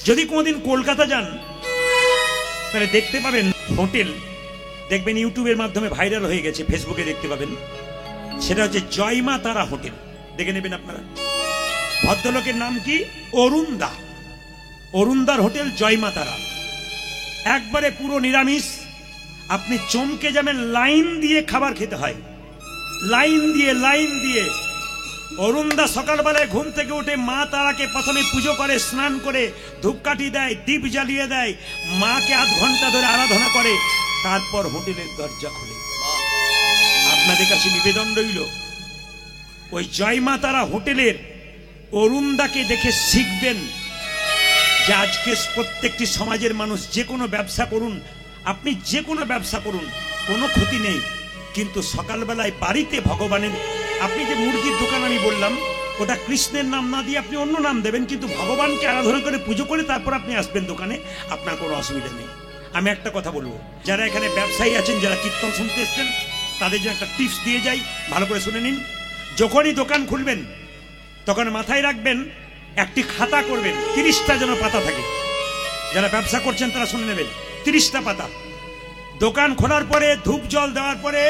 যদি কোনোদিন কলকাতা যান তাহলে দেখতে পাবেন হোটেল, দেখবেন ইউটিউবের মাধ্যমে ভাইরাল হয়ে গেছে, ফেসবুকে দেখতে পাবেন, সেটা হচ্ছে জয়মা তারা হোটেল। দেখে নেবেন আপনারা। ভদ্রলোকের নাম কি? অরুণদা। অরুণদার হোটেল জয়মা তারা, একবারে পুরো নিরামিষ। আপনি চমকে যাবেন, লাইন দিয়ে খাবার খেতে হয়, লাইন দিয়ে। অরুণদা সকালবেলায় ঘুম থেকে উঠে মা তারাকে প্রথমে পুজো করে, স্নান করে, ধূপকাঠি দেয়, দীপ জ্বালিয়ে দেয়, মাকে আধ ঘন্টা ধরে আরাধনা করে, তারপর হোটেলের দরজা খোলে। আপনাদের কাছে নিবেদন রইল, ওই জয়মা তারা হোটেলের অরুণদাকে দেখে শিখবেন যে আজকে প্রত্যেকটি সমাজের মানুষ যে কোনো ব্যবসা করুন, আপনি যে কোনো ব্যবসা করুন, কোনো ক্ষতি নেই, কিন্তু সকালবেলায় বাড়িতে ভগবানের, আপনি যে মুরগির দোকান আমি বললাম, ওটা কৃষ্ণের নাম না দিয়ে আপনি অন্য নাম দেবেন, কিন্তু ভগবানকে আরাধনা করে পুজো করে তারপর আপনি আসবেন দোকানে, আপনার কোনো অসুবিধা নেই। আমি একটা কথা বলবো, যারা এখানে ব্যবসায়ী আছেন, যারা কীর্তন শুনতে এসছেন, তাদের জন্য একটা টিপস দিয়ে যাই, ভালো করে শুনে নিন। যখনই দোকান খুলবেন তখন মাথায় রাখবেন, একটি খাতা করবেন, 30টা যেন পাতা থাকে। যারা ব্যবসা করছেন তারা শুনে নেবেন, 30টা পাতা। দোকান খোলার পরে ধূপ জল দেওয়ার পরে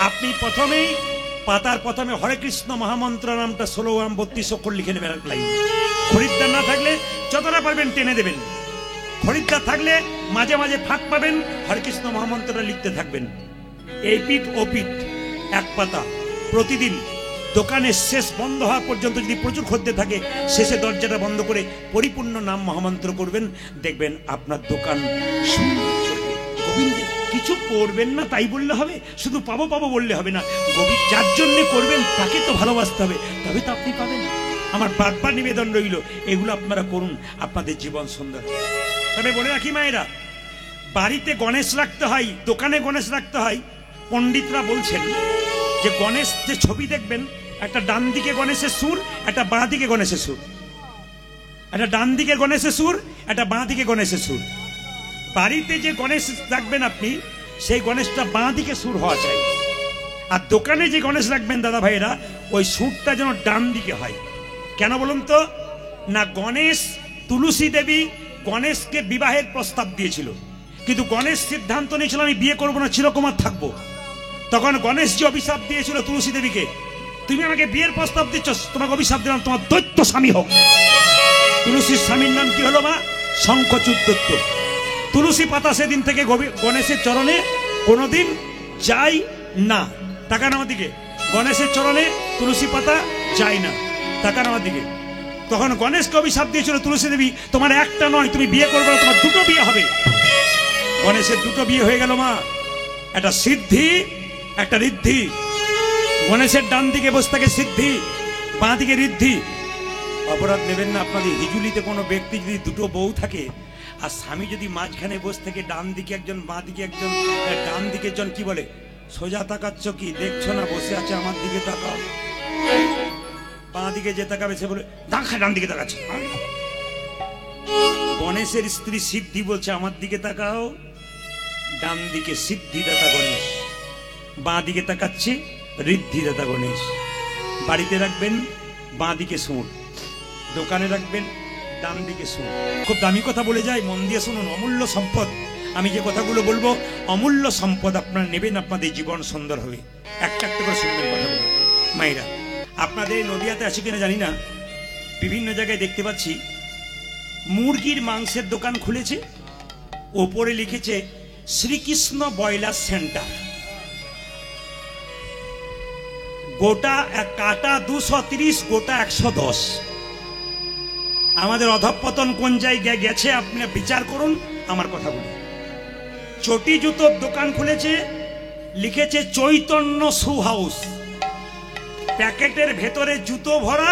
আপনি প্রথমেই পাতার প্রথমে হরে কৃষ্ণ মহামন্ত্র নামটা 16 গ্রাম 32 অক্ষর লিখে নেবেন এক লাইন। খরিদ্দার না থাকলে যতটা পারবেন টেনে দেবেন, খরিদ্দার থাকলে মাঝে মাঝে ফাঁক পাবেন, হরে কৃষ্ণ মহামন্ত্রটা লিখতে থাকবেন। এই পিঠ ও পিঠ এক পাতা প্রতিদিন। দোকানের শেষ বন্ধ হওয়া পর্যন্ত যদি প্রচুর খদ্দের থাকে, শেষে দরজাটা বন্ধ করে পরিপূর্ণ নাম মহামন্ত্র করবেন, দেখবেন আপনার দোকান সুন্দর চলবে। গোবিন্দের কিছু করবেন না তাই বললে হবে, শুধু পাবো পাবো বললে হবে না। গোবিন্দ যার জন্য করবেন তাকে তো ভালোবাসতে হবে, তবে তো আপনি পাবেন। আমার বারবার নিবেদন রইল, এগুলো আপনারা করুন, আপনাদের জীবন সুন্দর। তবে বলে রাখি মায়েরা, বাড়িতে গণেশ রাখতে হয়, দোকানে গণেশ রাখতে হয়। পণ্ডিতরা বলছেন যে গণেশ যে ছবি দেখবেন, একটা ডান দিকে গণেশের সুর, একটা বাঁ দিকে গণেশের সুর, একটা ডান দিকে গণেশের সুর, একটা বাঁ দিকে গণেশের সুর। বাড়িতে যে গণেশ রাখবেন আপনি, সেই গণেশটা বাঁ দিকে সুর হওয়া চাই। আর দোকানে যে গণেশ রাখবেন দাদা ভাইয়েরা, ওই সুরটা যেন ডান দিকে হয়। কেন বলুন তো? না, গণেশ, তুলসী দেবী গণেশকে বিবাহের প্রস্তাব দিয়েছিল, কিন্তু গণেশ সিদ্ধান্ত নিয়েছিল আমি বিয়ে করবো না, চিরকুমার থাকবো। তখন গণেশ যে অভিশাপ দিয়েছিল তুলসী দেবীকে, তুমি আমাকে বিয়ের প্রস্তাব দিচ্ছ, তোমাকে অভিশাপ দিলাম তোমার দৈত্য স্বামী হোক। তুলসীর স্বামীর নাম কি হলো মা? শঙ্খচূড় দৈত্য। তুলসী পাতা সেদিন থেকে গণেশের চরণে কোনোদিন যায় না। তাকান আমার দিকে, গণেশের চরণে তুলসী পাতা যায় না, তাকান আমার দিকে। তখন গণেশকে অভিশাপ দিয়েছিল তুলসী দেবী, তোমার একটা নয়, তুমি বিয়ে করবে না, তোমার দুটো বিয়ে হবে। গণেশের দুটো বিয়ে হয়ে গেল মা, একটা সিদ্ধি একটা ঋদ্ধি। গণেশের ডান দিকে বসে থাকে সিদ্ধি, বাঁ দিকে ঋদ্ধি। অপরাধ নেবেন না, আপনাদের হিজুলিতে কোনো ব্যক্তি যদি দুটো বউ থাকে আর স্বামী যদি মাঝখানে বসে থেকে, ডান দিকে একজন বাঁ দিকে একজন, ডান দিকে জন কি বলে, সোজা তাকাচ্ছ কি, দেখছো না বসে আছে, আমার দিকে তাকাও। বাঁ দিকে যে তাকাবে সে বলে ডান দিকে তাকাচ্ছে। গণেশের স্ত্রী সিদ্ধি বলছে আমার দিকে তাকাও। ডান দিকে সিদ্ধিদাতা গণেশ, বাঁ দিকে তাকাচ্ছে ঋদ্ধিদাতা গণেশ। বাড়িতে রাখবেন বাঁ দিকে সুর, দোকানে রাখবেন ডান দিকে সুর। খুব দামি কথা বলে যায়, মন দিয়ে শুনুন, অমূল্য সম্পদ। আমি যে কথাগুলো বলবো অমূল্য সম্পদ, আপনারা নেবেন, আপনাদের জীবন সুন্দর হবে। একটা একটা করে শুনবেন কথাগুলো। মায়েরা, আপনাদের নদিয়াতে আছে কিনা জানি না, বিভিন্ন জায়গায় দেখতে পাচ্ছি মুরগির মাংসের দোকান খুলেছে, ওপরে লিখেছে শ্রীকৃষ্ণ ব্রয়লার সেন্টার। গোটা কাটা 230, গোটা 110। আমাদের অধঃপতন কোন জায়গায় গেছে আপনি বিচার করুন, আমার কথা বলুন। চটি জুতোর দোকান খুলেছে, লিখেছে চৈতন্য শু হাউস। প্যাকেটের ভেতরে জুতো ভরা,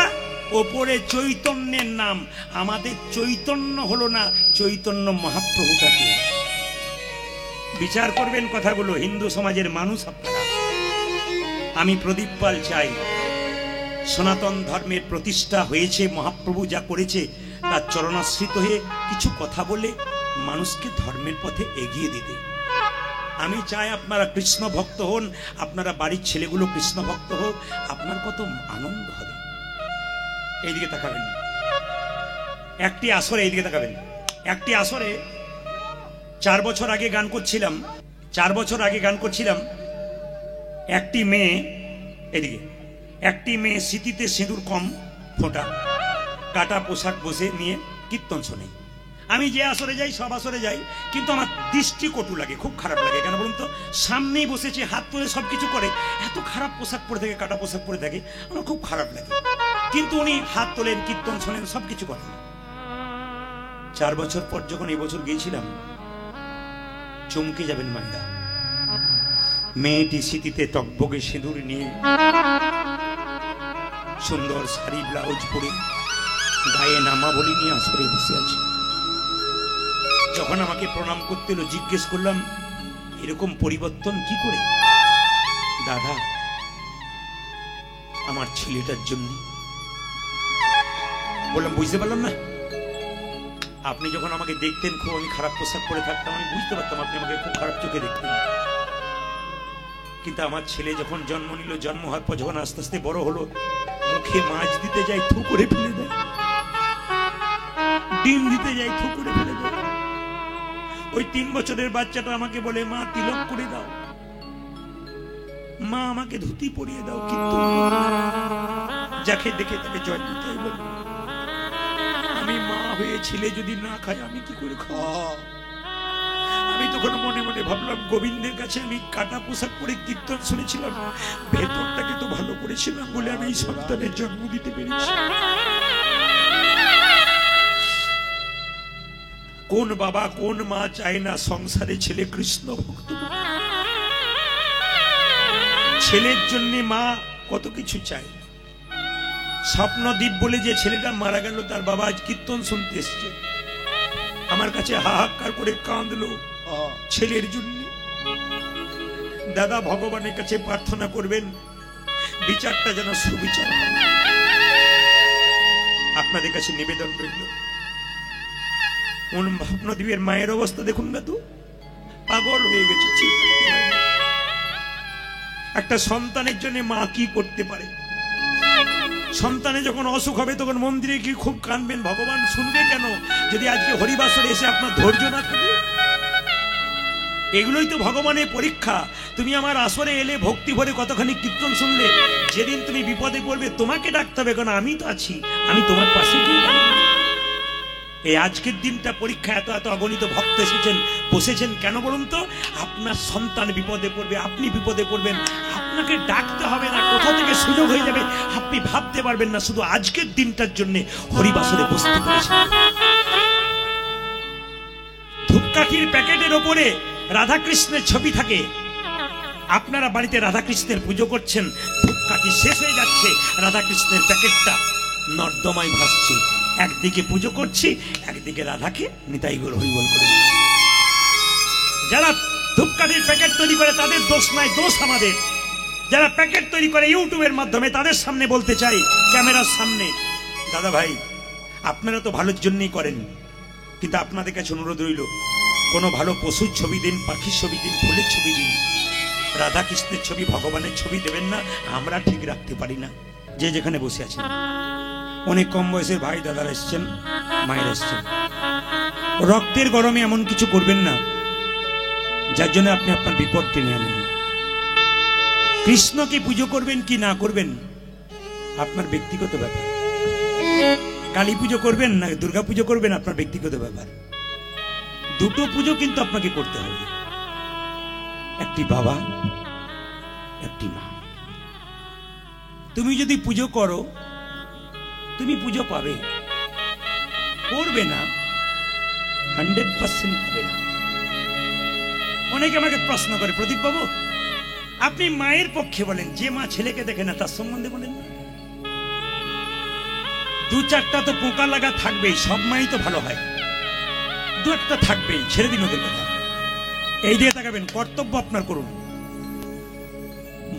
ওপরে চৈতন্যের নাম। আমাদের চৈতন্য হলো না, চৈতন্য মহাপ্রভুটাকে বিচার করবেন কথাগুলো। হিন্দু সমাজের মানুষ আপনারা, আমি প্রদীপ পাল চাই সনাতন ধর্মের প্রতিষ্ঠা হয়েছে, মহাপ্রভু যা করেছে তার চরণাশ্রিত হয়ে কিছু কথা বলে মানুষকে ধর্মের পথে এগিয়ে দিতে। আমি চাই আপনারা কৃষ্ণ ভক্ত হন, আপনারা বাড়ির ছেলেগুলো কৃষ্ণ ভক্ত হোক, আপনার কত আনন্দ হবে। এইদিকে তাকাবেন, একটি আসরে এইদিকে তাকাবেন। একটি আসরে 4 বছর আগে গান করছিলাম, 4 বছর আগে গান করছিলাম। একটি মেয়ে, এদিকে একটি মেয়ে স্মৃতিতে সিঁদুর কম ফোঁটা, কাটা পোশাক বসে নিয়ে কীর্তন শোনে। আমি যে আসরে যাই, সব আসরে যাই, কিন্তু আমার দৃষ্টি কটু লাগে, খুব খারাপ লাগে। কেন বলুন তো? সামনেই বসেছে, হাত তুলে সব কিছু করে, এত খারাপ পোশাক পরে থাকে, কাটা পোশাক পরে থাকে, আমার খুব খারাপ লাগে। কিন্তু উনি হাত তোলেন, কীর্তন শোনেন, সব কিছু করেন। 4 বছর পর যখন এই বছর গিয়েছিলাম, চমকে যাবেন মায়েরা, মেয়েটি স্মৃতিতে টকবগে সিঁদুর নিয়ে, সুন্দর শাড়ি ব্লাউজ পরে, গায়ে নামাবলী নিয়ে আসরে বসে আছে। যখন আমাকে প্রণাম করতে এলো, জিজ্ঞেস করলাম এরকম পরিবর্তন কি করে? দাদা, আমার ছেলেটার জন্য। বললাম বুঝতে পারলাম না। আপনি যখন আমাকে দেখতেন খুব, আমি খারাপ পোশাক পরে থাকতাম, আমি বুঝতে পারতাম আপনি আমাকে খুব খারাপ চোখে দেখতেন। কিন্তু আমার ছেলে যখন জন্ম নিল, জন্ম হওয়ার পর যখন আস্তে আস্তে বড় হলো, মুখে মাছ দিতে যাই, থু করে ফেলে দেয়, ডিম দিতে যাই, থু করে ফেলে দেয়। ওই 3 বছরের বাচ্চাটা আমাকে বলে, মা তিলক করে দাও, মা আমাকে ধুতি পরিয়ে দাও, কিন্তু যাকে দেখে তাকে জয় দিতে বলে। আমি মা হয়ে ছেলে যদি না খায় আমি কি করে খাওয়া? আমি তখন মনে মনে ভাবলাম, গোবিন্দের কাছে আমি কাটা পোশাক পরে কীর্তন শুনেছিলাম, ভেতরটাকে তো ভালো করেছিলাম বলে আমি এই সন্তানের জন্ম দিতে পেরেছি। কোন বাবা কোন মা চায় না সংসারে ছেলে কৃষ্ণ ভক্ত? ছেলের জন্য মা কত কিছু চায়। স্বপ্নদীপ বলে যে ছেলেটা মারা গেল, তার বাবা আজ কীর্তন শুনতে এসছে, আমার কাছে হাহাকার করে কাঁদলো ছেলের জন্য। দাদা, ভগবানের কাছে প্রার্থনা করবেন বিচারটা যেন সুবিচার হয়। আপনাদের কাছে নিবেদন রইল। স্বপ্নদীপের মায়ের অবস্থা দেখুন না, তো পাগল হয়ে গেছে। একটা সন্তানের জন্য মা কি করতে পারে? সন্তানে যখন অসুখ হবে তখন মন্দিরে কি খুব কাঁদবেন, ভগবান শুনবে কেন যদি আজকে হরিবাসরে এসে আপনার ধৈর্য না থাকে? এগুলোই তো ভগবানের পরীক্ষা। তুমি আমার আসরে এলে, ভক্তি ভরে কতখানি কীর্তন শুনলে, যেদিন তুমি বিপদে পড়বে তোমাকে ডাকতে হবে, কারণ আমি তো আছি, আমি তোমার পাশে। এই আজকের দিনটা পরীক্ষা। এত এত অগণিত ভক্ত এসেছেন, বসেছেন কেন বলুন তো? আপনার সন্তান বিপদে পড়বে, আপনি বিপদে পড়বেন, আপনাকে ডাকতে হবে না, কোথা থেকে সুযোগ হয়ে যাবে আপনি ভাবতে পারবেন না। শুধু আজকের দিনটার জন্য হরিবাসরে বসতে পেরেছেন। ধূপকাঠির প্যাকেটের ওপরে রাধাকৃষ্ণের ছবি থাকে। আপনারা বাড়িতে রাধাকৃষ্ণের পুজো করছেন, ধূপকাঠি শেষ হয়ে যাচ্ছে, রাধাকৃষ্ণের প্যাকেটটা নর্দমায় ভাসছে। একদিকে পুজো করছি, একদিকে রাধাকে নিতাই গৌর হরিবোল করে দিচ্ছি। যারা ধূপকাঠির প্যাকেট তৈরি করে তাদের দোষ নাই, দোষ আমাদের। যারা প্যাকেট তৈরি করে ইউটিউবের মাধ্যমে, তাদের সামনে বলতে চাই, ক্যামেরার সামনে, দাদা ভাই আপনারা তো ভালোর জন্যই করেন, কিন্তু আপনাদের কাছে অনুরোধ রইল, কোনো ভালো পশুর ছবি দিন, পাখির ছবি দিন, ফুলের ছবি দিন, রাধা কৃষ্ণের ছবি, ভগবানের ছবি দেবেন না। আমরা ঠিক রাখতে পারি না। যে যেখানে বসে আছেন, অনেক কম বয়সের ভাই দাদারা এসছেন, মায়েরা এসছেন, রক্তের গরমে এমন কিছু করবেন না যার জন্য আপনি আপনার বিপদ টেনে আনেন। কৃষ্ণকে পুজো করবেন কি না করবেন আপনার ব্যক্তিগত ব্যাপার। কালী পুজো করবেন না দুর্গা পুজো করবেন আপনার ব্যক্তিগত ব্যাপার। দুটো পুজো কিন্তু আপনাকে করতে হবে, একটি বাবা, একটি মা। তুমি যদি পুজো করো, তুমি পুজো পাবে, করবে না 100% পাবে না। অনেকে আমাকে প্রশ্ন করে, প্রদীপ বাবু আপনি মায়ের পক্ষে বলেন, যে মা ছেলেকে দেখে না তার সম্বন্ধে বলেন না। 2-4টা তো পোকা লাগা থাকবেই, সব মাই তো ভালো হয়, 2-1টা থাকবেই, ছেড়ে দিন ওদের কথা। এই দিয়ে তাকাবেন, কর্তব্য আপনার করুন।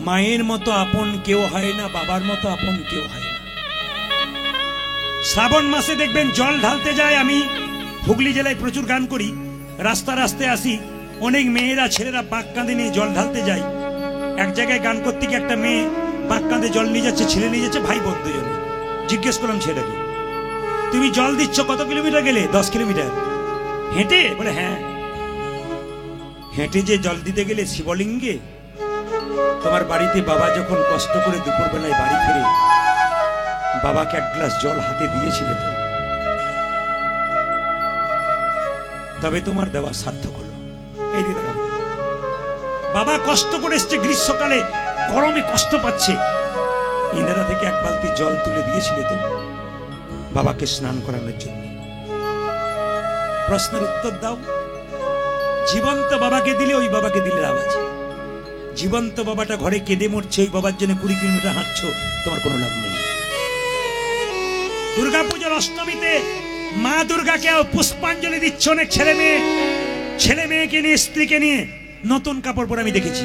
মায়ের মতো আপন কেউ হয় না, বাবার মতো আপন কেউ হয় না। শ্রাবণ মাসে দেখবেন জল ঢালতে যায়। আমি হুগলি জেলায় প্রচুর গান করি, রাস্তা রাস্তায় আসি, অনেক মেয়েরা ছেলেরা বাঁক কাঁধে নিয়ে জল ঢালতে যায়। এক জায়গায় গান করতে গিয়ে একটা মেয়ে বাঁক কাঁধে জল নিয়ে যাচ্ছে, ছেলে নিয়ে যাচ্ছে, ভাই বোন দুজনে। জিজ্ঞেস করলাম ছেলেকে, তুমি জল দিচ্ছ কত কিলোমিটার গেলে? 10 কিলোমিটার। হেঁটে? বলে হ্যাঁ। হেঁটে যে জল দিতে গেলে শিবলিঙ্গে, তোমার বাড়িতে বাবা যখন কষ্ট করে দুপুরবেলায় বাড়ি ফিরে বাবাকে এক গ্লাস জল হাতে দিয়েছিল তো, তবে তোমার দেওয়া সার্থক হলো। এই দিকে বাবা কষ্ট করে এসছে, গ্রীষ্মকালে গরমে কষ্ট পাচ্ছে, ইন্দিরা থেকে এক বালতি জল তুলে দিয়েছিল তো বাবাকে স্নান করানোর জন্য। প্রশ্নের উত্তর দাও। জীবন্ত বাবাকে দিলে ওই বাবাকে দিলে লাভ আছে। জীবন্ত বাবাটা ঘরে কেঁদে মরছে, ওই বাবার জন্য 20 কিলোমিটার হাঁটছো, তোমার কোনো লাভ নেই। দুর্গাপূজার অষ্টমীতে মা দুর্গাকে পুষ্পাঞ্জলি দিচ্ছে অনেক ছেলে মেয়েকে নিয়ে, স্ত্রীকে নিয়ে। নতুন কাপড় পরে আমি দেখেছি,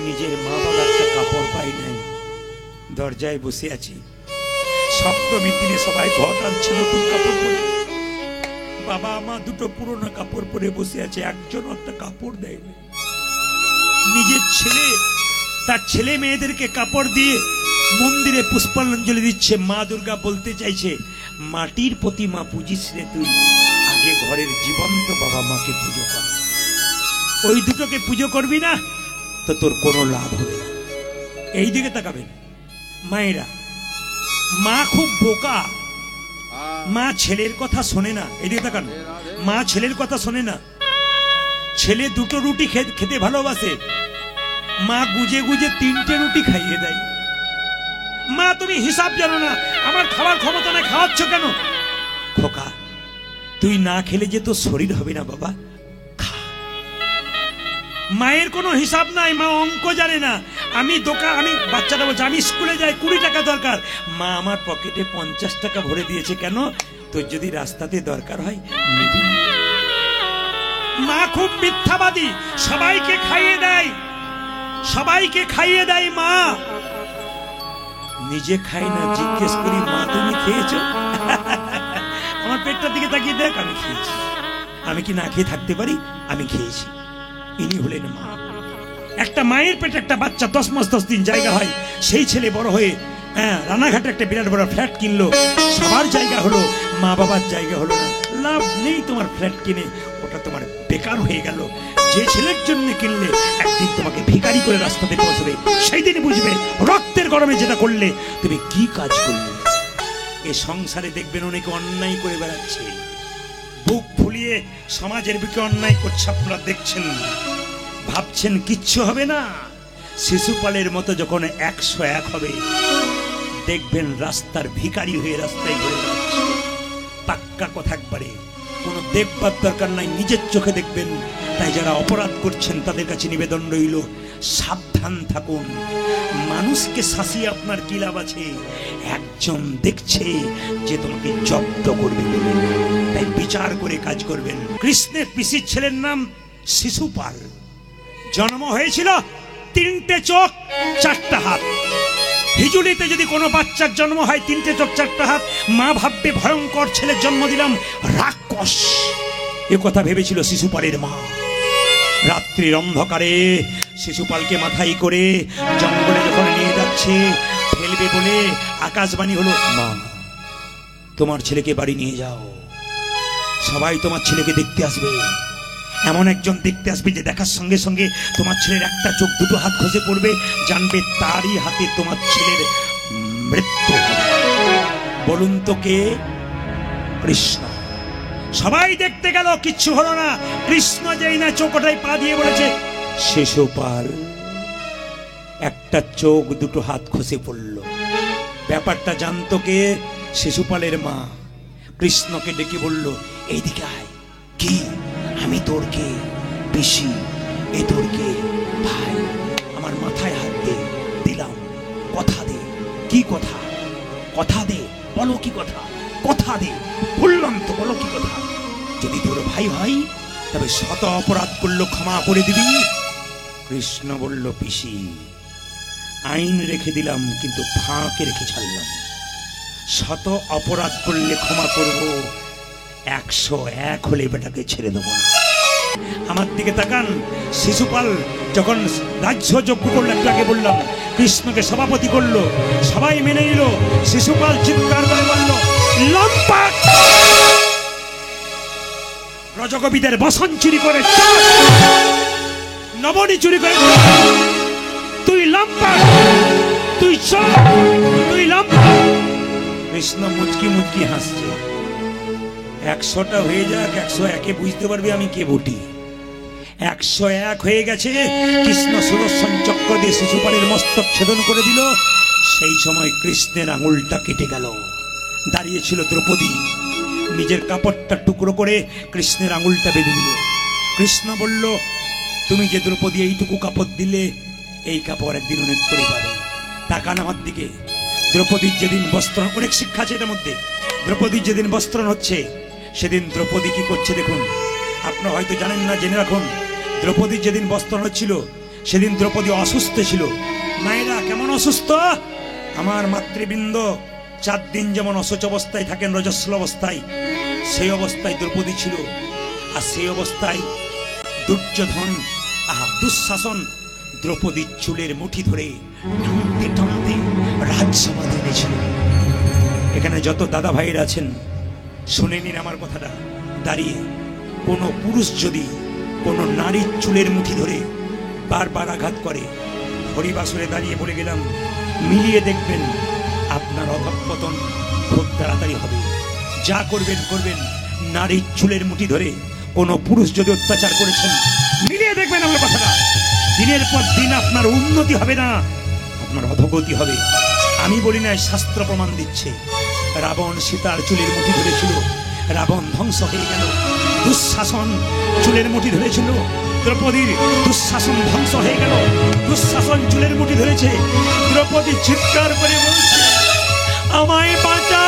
নিজের মা বাবার একটা কাপড় পাই নাই, দরজায় বসে আছি। সপ্তমীর দিনে সবাই ঘর টানছে নতুন কাপড় পরে, বাবা মা দুটো পুরোনো কাপড় পরে বসে আছে, একজন একটা কাপড় দেয়নি। নিজের ছেলে তার ছেলে মেয়েদেরকে কাপড় দিয়ে মন্দিরে পুষ্পাঞ্জলি দিচ্ছে। মা দুর্গা বলতে চাইছে, মাটির প্রতিমা পুজিস রে তুই, আগে ঘরের জীবন্ত বাবা মাকে পুজো কর। ওই দুটোকে পুজো করবি না তো তোর কোনো লাভ হবে না। এই দিকে তাকাবেন মায়েরা। মা খুব বোকা, মা ছেলের কথা শোনে না। এই দিকে তাকান, মা ছেলের কথা শোনে না। ছেলে দুটো রুটি খেতে ভালোবাসে, মা গুজে গুজে 3টে রুটি খাইয়ে দেয়। মা তুমি হিসাব জানো না, আমার খাওয়ার ক্ষমতা না, খাওয়াচ্ছ কেন? খোকা তুই না খেলে যে তোর শরীর হবে না বাবা, খা। মায়ের কোনো হিসাব নাই, মা অঙ্ক জানে না। আমি বাচ্চাটা বলছে আমি স্কুলে যাই, 20 টাকা দরকার। মা আমার পকেটে 50 টাকা ভরে দিয়েছে, কেন? তোর যদি রাস্তাতে দরকার হয় নিবি। মা খুব মিথ্যাবাদী, সবাইকে খাইয়ে দেয় মা, নিজে খাই না। জিজ্ঞেস করি মা তুমি খেয়েছো? আমার পেটটার দিকে তাকিয়ে দেখ, আমি খেয়েছি। আমি কি না খেয়ে থাকতে পারি? আমি খেয়েছি। ইনি হলেন মা। একটা মায়ের পেটে একটা বাচ্চা 10 মাস 10 দিন জায়গা হয়, সেই ছেলে বড় হয়ে রানাঘাটে একটা বিরাট বড় ফ্ল্যাট কিনলো, সবার জায়গা হলো, মা বাবার জায়গা হলো না। লাভ নেই তোমার ফ্ল্যাট কিনে, ওটা তোমার বেকার হয়ে গেল। যে ছেলের জন্য কিনলে একদিন তোমাকে ভিখারি করে রাস্তাতে পৌঁছবে, সেই দিনই বুঝবে রক্তের গরমে যেটা করলে তুমি কি কাজ করলে। এ সংসারে দেখবেন অনেকে অন্যায় করে বেড়াচ্ছে, বুক ফুলিয়ে সমাজের বুকে অন্যায় করছে। আপনারা দেখছেন, ভাবছেন কিচ্ছু হবে না। শিশুপালের মতো যখন 101 হবে, দেখবেন রাস্তার ভিখারি হয়ে রাস্তায় ঘুরে বেড়াচ্ছে। পাক্কা কথা একবারে, কোনো দেখবার দরকার নাই, নিজের চোখে দেখবেন। তাই যারা অপরাধ করছেন তাদের কাছে নিবেদন রইল, সাবধান থাকুন। মানুষকে শাসিয়ে আপনার কি লাভ আছে? একজন দেখছে যে তোমাকে জব্দ করবে, তাই বিচার করে কাজ করবেন। কৃষ্ণের পিসির ছেলের নাম শিশুপাল। জন্ম হয়েছিল 3টে চোখ 4টা হাত। হিজুলিতে যদি কোনো বাচ্চার জন্ম হয় 3টে চোখ 4টা হাত, মা ভাববে ভয়ঙ্কর ছেলের জন্ম দিলাম, রাক্ষস। এ কথা ভেবেছিল শিশুপালের মা। রাত্রির অন্ধকারে শিশুপালকে মাথায় করে জঙ্গলে যখন নিয়ে যাচ্ছে, ফেলবে বলে আকাশবাণী হলো, মা তোমার ছেলেকে বাড়ি নিয়ে যাও, সবাই তোমার ছেলেকে দেখতে আসবে। এমন একজন দেখতে আসবে যে দেখার সঙ্গে সঙ্গে তোমার ছেলের একটা চোখ 2টো হাত খসে পড়বে, জানবে তারই হাতে তোমার ছেলের মৃত্যু। বলুন তো কে? কৃষ্ণ। সবাই দেখতে গেল, কিচ্ছু হলো না। কৃষ্ণ যেই না চৌকোটায় পা দিয়ে বলেছে, শিশুপাল, একটা চোখ 2টো হাত খসে পড়ল। ব্যাপারটা জানতো কে? শিশুপালের মা। কৃষ্ণকে ডেকে বলল, এইদিকে আয়। কি? আমি তোর কে? পিসি। এ তোর কে? ভাই। আমার মাথায় হাত দে। দিলাম। কথা দে। কি কথা? কথা দে। বলো কি কথা? কথা দে। বললাম তো, বলো কি কথা? যদি তোর ভাই হয় তবে শত অপরাধ করলো ক্ষমা করে দিবি। কৃষ্ণ বলল, পিসি আইন রেখে দিলাম, কিন্তু ফাঁকে রেখে ছাড়লাম। শত অপরাধ করলে ক্ষমা করব, 101 হলে বেটাকে ছেড়ে দেবো না। আমার দিকে তাকান। শিশুপাল যখন রাজ্যযজ্ঞ করলো, একটু আগে বললাম, কৃষ্ণকে সভাপতি করলো, সবাই মেনে নিল। শিশুপাল চিৎকার করে বলল, লম্পট! রজকবিদের বসন চুরি করে, নবনী চুরি করে, তুই লম্পট, তুই চোর, তুই লম্পট। কৃষ্ণ মুচকি মুচকি হাসছে। 100টা হয়ে যাক, 101-এ বুঝতে পারবে আমি কে বটি। 101 হয়ে গেছে। কৃষ্ণ সুদর্শন চক্র দিয়ে শিশুপালের মস্তক ছেদন করে দিল। সেই সময় কৃষ্ণের আঙুলটা কেটে গেল। দাঁড়িয়েছিল দ্রৌপদী, নিজের কাপড়টা টুকরো করে কৃষ্ণের আঙুলটা বেঁধে দিল। কৃষ্ণ বলল, তুমি যে দ্রৌপদী এইটুকু কাপড় দিলে, এই কাপড় একদিন অনেক করে পাবে। তাকান আমার দিকে। দ্রৌপদীর যেদিন বস্ত্র, অনেক শিক্ষা আছে এটার মধ্যে। দ্রৌপদীর যেদিন বস্ত্রণ হচ্ছে, সেদিন দ্রৌপদী কি করছে দেখুন। আপনারা হয়তো জানেন না, জেনে রাখুন। দ্রৌপদীর যেদিন বস্ত্রণ হচ্ছিল, সেদিন দ্রৌপদী অসুস্থ ছিল। মায়েরা কেমন অসুস্থ? আমার মাতৃবৃন্দ 4 দিন যেমন অসুচ অবস্থায় থাকেন, রজস্বল অবস্থায়, সেই অবস্থায় দ্রৌপদী ছিল। আর সেই অবস্থায় দুর্যোধন, দুঃশাসন দ্রৌপদীর চুলের মুঠি ধরে টানতে টানতে রাজসভাতে এনেছিল। এখানে যত দাদা ভাইয়েরা আছেন, শুনে নিন আমার কথাটা। দাঁড়িয়ে কোনো পুরুষ যদি কোনো নারীর চুলের মুঠি ধরে বারবার আঘাত করে, হরিবাসরে দাঁড়িয়ে বলে গেলাম, মিলিয়ে দেখবেন আপনার অধঃপতন খুব তাড়াতাড়ি হবে। যা করবেন করবেন, নারীর চুলের মুঠি ধরে কোনো পুরুষ যদি অত্যাচার করেছেন, মিলিয়ে দেখবেন আমার কথাটা। দিনের পর দিন আপনার উন্নতি হবে না, আপনার অধোগতি হবে। আমি বলি না, শাস্ত্র প্রমাণ দিচ্ছে। রাবণ সীতার চুলের মুঠি ধরেছিল, রাবণ ধ্বংস হয়ে গেল। দুঃশাসন চুলের মুঠি ধরেছিল, দ্রৌপদীর দুঃশাসন ধ্বংস হয়ে গেল। দুঃশাসন চুলের মুঠি ধরেছে, দ্রৌপদী চিৎকার করে বলছে, আমায় বাঁচা,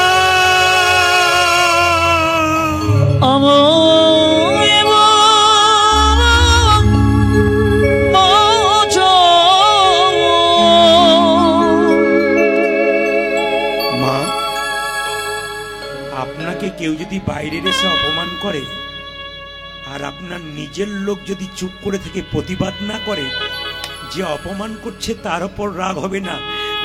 মা। আপনাকে কেউ যদি বাইরের এসে অপমান করে, আর আপনার নিজের লোক যদি চুপ করে থেকে প্রতিবাদ না করে, যে অপমান করছে তার উপর রাগ হবে না,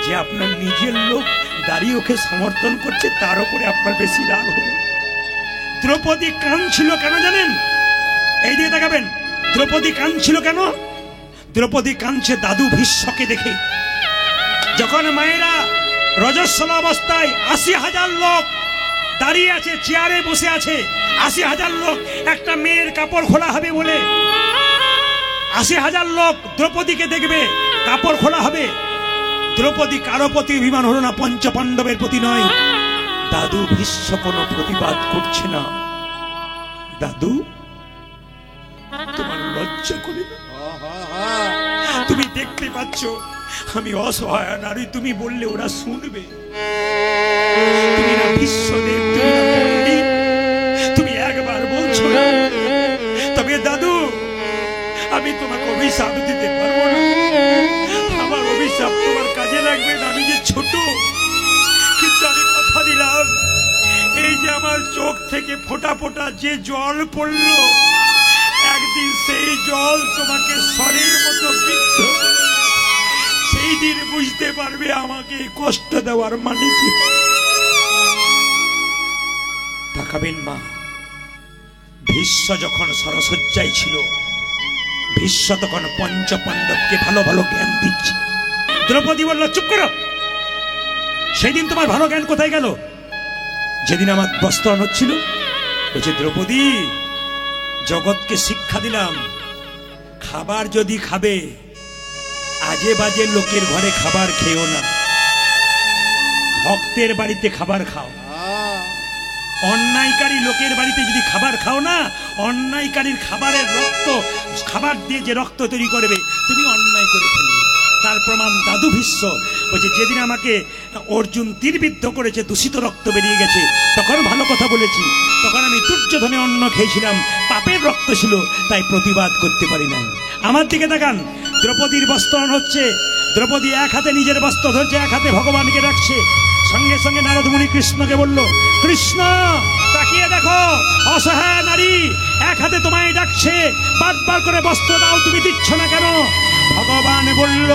যে আপনার নিজের লোক দাঁড়িয়ে ওকে সমর্থন করছে তার উপরে আপনার বেশি রাগ হবে। দ্রৌপদী কাঁদছিল কেন জানেন? এই দিকে তাকাবেন। দ্রৌপদী কাঁদছিল কেন? দ্রৌপদী কাঁদছে দাদু ভীষ্মকে দেখে। যখন মায়েরা রজস্বল অবস্থায় 80,000 লোক দাঁড়িয়ে আছে, চেয়ারে বসে আছে, 80,000 লোক, একটা মেয়ের কাপড় খোলা হবে বলে 80,000 লোক দ্রৌপদীকে দেখবে, কাপড় খোলা হবে। দ্রৌপদী কারো প্রতি অভিমান হলো না, পঞ্চপাণ্ডবের প্রতি নয়। দাদু ভীষ্ম কোনো প্রতিবাদ করছে না। দাদু, তোমার লজ্জা করে না? তুমি দেখতে পাচ্ছ আমি অসহায় নারী, তুমি বললে ওরা শুনবে? তুমি না বিশ্বদেব, তুমি না পণ্ডিত, তুমি একবার বলছো না? তবে দাদু, আমি তোমাকে অভিশাপ দিতে পারবো না। আমার অভিশাপ তোমার কাজে লাগবে না, আমি যে ছোট। কিন্তু আমি কথা দিলাম, এই যে আমার চোখ থেকে ফোঁটা ফোঁটা যে জল পড়লো, একদিন সেই জল তোমাকে স্বরের মতো বিদ্ধ, সেই দিন বুঝতে পারবে আমাকে কষ্ট দেওয়ার মানে কি। তাকাবেন মা, ভীষ্ম যখন সরসজ্জায় ছিল, ভীষ্ম তখন পঞ্চপাণ্ডবকে ভালো ভালো জ্ঞান দিচ্ছে। দ্রৌপদী বলল, চুপ করো। সেদিন তোমার ভালো জ্ঞান কোথায় গেল? যেদিন আমার বস্ত্রণ হচ্ছিল। বলছে, দ্রৌপদী, জগৎকে শিক্ষা দিলাম, খাবার যদি খাবে, আজে বাজে লোকের ঘরে খাবার খেও না, ভক্তের বাড়িতে খাবার খাও। অন্যায়কারী লোকের বাড়িতে যদি খাবার খাও না, অন্যায়কারীর খাবারের রক্ত, খাবার দিয়ে যে রক্ত তৈরি করবে, তুমি অন্যায় করে ফেলবে। তার প্রমাণ দাদু ভীষ্ম। বলছে, যেদিন আমাকে অর্জুন তীরবিদ্ধ করেছে, দূষিত রক্ত বেরিয়ে গেছে, তখন ভালো কথা বলেছি। তখন আমি দুর্যোধনে অন্ন খেয়েছিলাম, পাপের রক্ত ছিল, তাই প্রতিবাদ করতে পারি নাই। আমার দিকে তাকান, দ্রৌপদীর বস্ত্রণ হচ্ছে। দ্রৌপদী এক হাতে নিজের বস্ত্র ধরছে, এক হাতে ভগবানকে রাখছে। সঙ্গে সঙ্গে নারদ মুনি কৃষ্ণকে বলল, কৃষ্ণ তাকিয়ে দেখো, অসহায় নারী এক হাতে তোমায় ডাকছে, বারবার করে বস্ত্র দাও, তুমি দিচ্ছ না কেন? ভগবান বলল,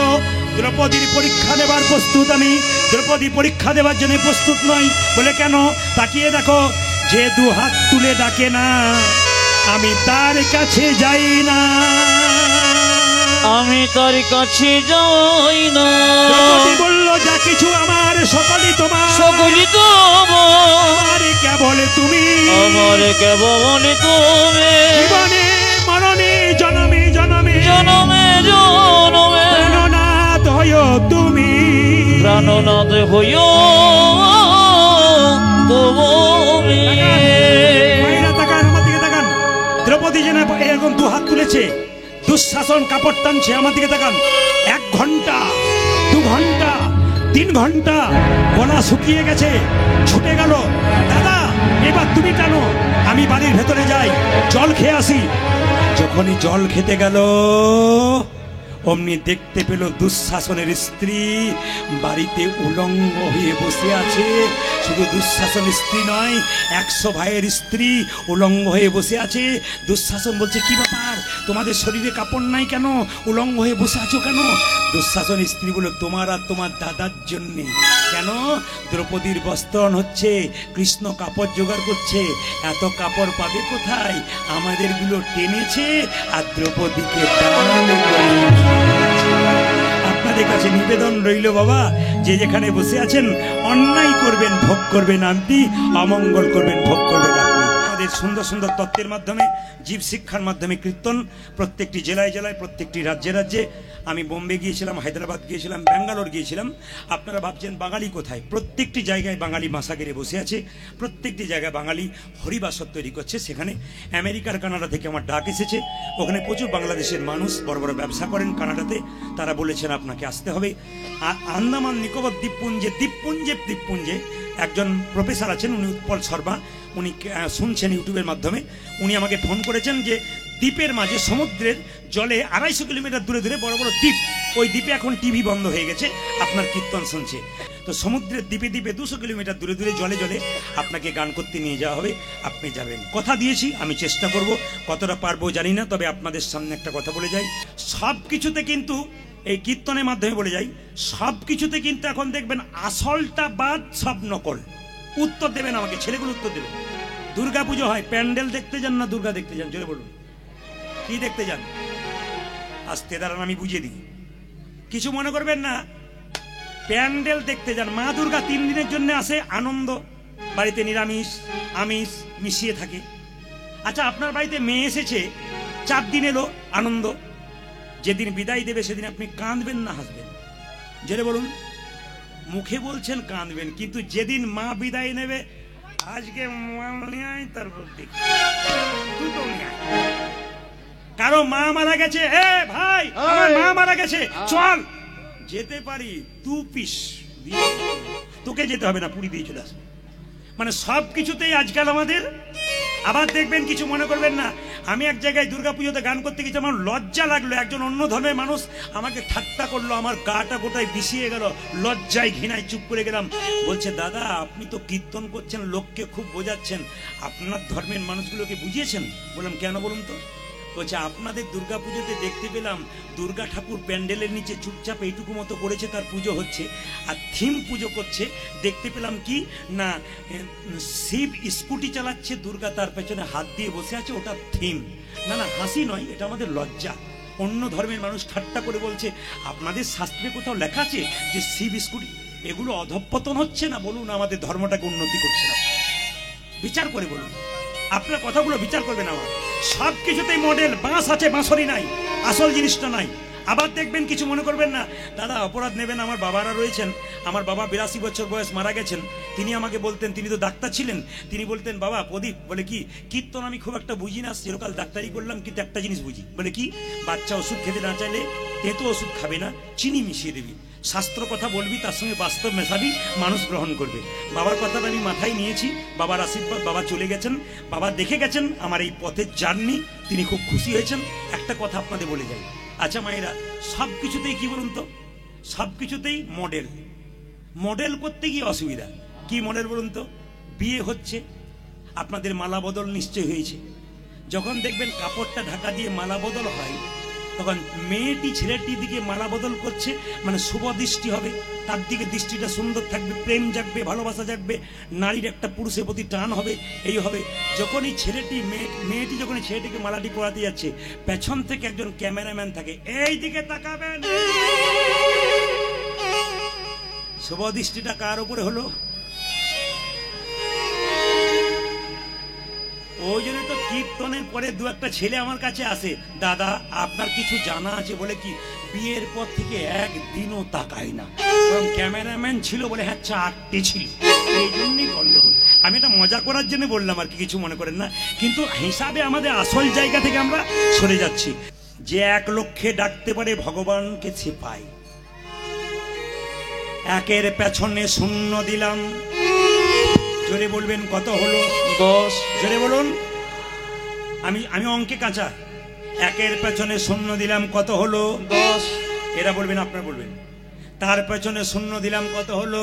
দ্রৌপদীর পরীক্ষা দেবার প্রস্তুত আমি। দ্রৌপদী পরীক্ষা দেবার জন্য প্রস্তুত নয়। বলে কেন? তাকিয়ে দেখো, যে 2 হাত তুলে ডাকে না, আমি তার কাছে যাই না, আমি তার কাছে যাই না। দ্রৌপদী বলল যা কিছু আমার সকলই তোমার, সকলই তোমার, কেবল তুমি, আমার কেবল তুমি। জীবনে মরণে জনমে জনমে জনমে জনমে প্রাণনাথ হইও তুমি, প্রাণনাথ হইও তুমি। মায়েরা তাকান, আমার দিকে তাকান। দ্রৌপদী যেন এরকম দু হাত তুলেছে, দুঃশাসন কাপড় টানছে, আমার দিকে তাকান। 1 ঘন্টা 2 ঘন্টা 3 ঘন্টা গলা শুকিয়ে গেছে, ছুটে গেল, দাদা এবার তুমি টানো, আমি বাড়ির ভেতরে যাই, জল খেয়ে আসি। যখনই জল খেতে গেল অমনি দেখতে পেল দুঃশাসনের স্ত্রী বাড়িতে উলঙ্গ হয়ে বসে আছে। শুধু দুঃশাসনের স্ত্রী নয়, 100 ভাইয়ের স্ত্রী উলঙ্গ হয়ে বসে আছে। দুঃশাসন বলছে কি ব্যাপার, তোমাদের শরীরে কাপড় নাই কেন, উলঙ্গ হয়ে বসে আছো কেন? দুঃশাসন স্ত্রী বলল তোমার আর তোমার দাদার জন্যে। কেন? দ্রৌপদীর বস্ত্রণ হচ্ছে, কৃষ্ণ কাপড় জোগাড় করছে, এত কাপড় পাবে কোথায়? আমাদেরগুলো টেনেছে আর দ্রৌপদীকে দান করে। আপনাদের কাছে নিবেদন রইল বাবা, যে যেখানে বসে আছেন অন্যায় করবেন ভোগ করবেন আপনি, অমঙ্গল করবেন ভোগ করবেন আপনি। আমাদের সুন্দর সুন্দর তত্ত্বের মাধ্যমে, জীব শিক্ষার মাধ্যমে কীর্তন প্রত্যেকটি জেলায় জেলায়, প্রত্যেকটি রাজ্যে রাজ্যে। আমি বোম্বে গিয়েছিলাম, হায়দ্রাবাদ গিয়েছিলাম, ব্যাঙ্গালোর গিয়েছিলাম। আপনারা ভাবছেন বাঙালি কোথায়? প্রত্যেকটি জায়গায় বাঙালি বাসা গেড়ে বসে আছে, প্রত্যেকটি জায়গায় বাঙালি হরিবাসর তৈরি করছে। সেখানে আমেরিকার কানাডা থেকে আমার ডাক এসেছে, ওখানে প্রচুর বাংলাদেশের মানুষ বড় বড় ব্যবসা করেন কানাডাতে, তারা বলেছেন আপনাকে আসতে হবে। আন্দামান নিকোবর দ্বীপপুঞ্জে একজন প্রফেসর আছেন, উনি উৎপল শর্মা, উনি শুনছেন ইউটিউবের মাধ্যমে, উনি আমাকে ফোন করেছেন যে দ্বীপের মাঝে সমুদ্রের জলে 250 কিলোমিটার দূরে দূরে বড় বড় দ্বীপ, ওই দ্বীপে এখন টিভি বন্ধ হয়ে গেছে, আপনার কীর্তন শুনছে। তো সমুদ্রের দ্বীপে দ্বীপে 200 কিলোমিটার দূরে দূরে জলে জলে আপনাকে গান করতে নিয়ে যাওয়া হবে, আপনি যাবেন। কথা দিয়েছি, আমি চেষ্টা করব, কতটা পারবো জানি না, তবে আপনাদের সামনে একটা কথা বলে যাই, সব কিছুতে কিন্তু এই কীর্তনের মাধ্যমে বলে যাই, সব কিছুতে কিন্তু এখন দেখবেন আসলটা বাদ, সব নকল। উত্তর দেবেন আমাকে, ছেলেগুলো উত্তর দেবেন। দুর্গা পুজো হয়, প্যান্ডেল দেখতে যান না দুর্গা দেখতে যান? জোরে বলুন, কি দেখতে যান? আস্তে দাঁড়ান, আমি বুঝিয়ে দিই, কিছু মনে করবেন না। প্যান্ডেল দেখতে যান, মা দুর্গা 3 দিনের জন্য আসে, আনন্দ, বাড়িতে নিরামিষ আমিষ মিশিয়ে থাকে। আচ্ছা, আপনার বাড়িতে মেয়ে এসেছে, 4 দিন এলো, আনন্দ। যেদিন বিদায় দেবে সেদিন আপনি কাঁদবেন না হাসবেন? জোরে বলুন। মুখে বলছেন কাঁদবেন, কিন্তু যেদিন মা বিদায় নেবে, আজকে তারপর কারো মা মারা গেছে, এ ভাই আমার মা মারা গেছে, চল যেতে পারি, 2 পিস তোকে যেতে হবে না, পুরী দিয়ে চলে আসবে। মানে সব কিছুতেই আজকাল আমাদের। আবার দেখবেন, কিছু মনে করবেন না, আমি এক জায়গায় দুর্গাপুজোতে গান করতে গেছি, আমার লজ্জা লাগলো, একজন অন্য ধর্মের মানুষ আমাকে ঠাট্টা করলো, আমার গাটা গোটায় বিষিয়ে গেল, লজ্জায় ঘৃণায় চুপ করে গেলাম। বলছে দাদা আপনি তো কীর্তন করছেন, লোককে খুব বোঝাচ্ছেন, আপনার ধর্মের মানুষগুলোকে বুঝিয়েছেন? বললাম কেন বলুন তো? বলছে আপনাদের দুর্গাপুজোতে দেখতে পেলাম দুর্গা ঠাকুর প্যান্ডেলের নিচে চুপচাপ এইটুকু মতো করেছে, তার পুজো হচ্ছে, আর থিম পুজো করছে। দেখতে পেলাম কি না, শিব স্কুটি চালাচ্ছে, দুর্গা তার পেছনে হাত দিয়ে বসে আছে, ওটা থিম। না না, হাসি নয়, এটা আমাদের লজ্জা। অন্য ধর্মের মানুষ ঠাট্টা করে বলছে, আপনাদের শাস্ত্রে কোথাও লেখা আছে যে শিব স্কুটি? এগুলো অধঃপতন হচ্ছে না? বলুন, আমাদের ধর্মটাকে উন্নতি করছে না? বিচার করে বলুন, আপনার কথাগুলো বিচার করবেন। আমার সব কিছুতেই মডেল, বাঁশ আছে বাঁশরি নাই, আসল জিনিসটা নাই। আবার দেখবেন, কিছু মনে করবেন না দাদা, অপরাধ নেবেন, আমার বাবারা রয়েছেন, আমার বাবা 82 বছর বয়স মারা গেছেন, তিনি আমাকে বলতেন, তিনি তো ডাক্তার ছিলেন, তিনি বলতেন বাবা প্রদীপ, বলে কি কীর্তন আমি খুব একটা বুঝি না, চিরকাল ডাক্তারি করলাম, কিন্তু একটা জিনিস বুঝি। বলে কি? বাচ্চা ওষুধ খেতে না চাইলে তেতো ওষুধ খাবে না, চিনি মিশিয়ে দেবি, শাস্ত্র কথা বলবি, তার সঙ্গে বাস্তব মেশাবি, মানুষ গ্রহণ করবে। বাবার কথাটা আমি মাথায় নিয়েছি, বাবার আশীর্বাদ, বাবা চলে গেছেন, বাবা দেখে গেছেন আমার এই পথের জার্নি, তিনি খুব খুশি হয়েছেন। একটা কথা আপনাদের বলে যাই, আচ্ছা মায়েরা, সব কিছুতেই কি বলুন তো, সব কিছুতেই মডেল। মডেল করতে গিয়ে অসুবিধা কি? মডেল বলুন তো, বিয়ে হচ্ছে, আপনাদের মালা বদল নিশ্চয় হয়েছে, যখন দেখবেন কাপড়টা ঢাকা দিয়ে মালা বদল হয়, তখন মেয়েটি ছেলেটির দিকে মালা বদল করছে, মানে শুভ দৃষ্টি হবে, তার দিকে দৃষ্টিটা সুন্দর থাকবে, প্রেম জাগবে, ভালোবাসা জাগবে, নারীর একটা পুরুষের প্রতি টান হবে, এই হবে। যখনই মেয়েটি যখনই ছেলেটিকে মালাটি পরাতে যাচ্ছে, পেছন থেকে একজন ক্যামেরাম্যান থাকে, এই দিকে তাকাবেন। শুভ দৃষ্টিটা কার উপরে হলো? ওই জন্য তো কীর্তনের পরে দু একটা ছেলে আমার কাছে আসে, দাদা আপনার কিছু জানা আছে বলে কি বিয়ের পর থেকে একদিনও তাকায় না, এবং ক্যামেরাম্যান ছিল বলে হ্যাঁ 4টে ছিল, এই জন্যই গন্ডগোল। আমি এটা মজা করার জন্য বললাম আর কি, কিছু মনে করেন না, কিন্তু হিসাবে আমাদের আসল জায়গা থেকে আমরা সরে যাচ্ছি। যে 1 লক্ষে ডাকতে পারে ভগবানকে সে পায়। 1-এর পেছনে 0 দিলাম, জোরে বলবেন কত হলো? 10। জোরে বলুন, আমি অঙ্কে কাঁচা। 1-এর পেছনে 0 দিলাম, কত হলো? 10। এরা বলবেন, আপনারা বলবেন। তার পেছনে 0 দিলাম, কত হলো?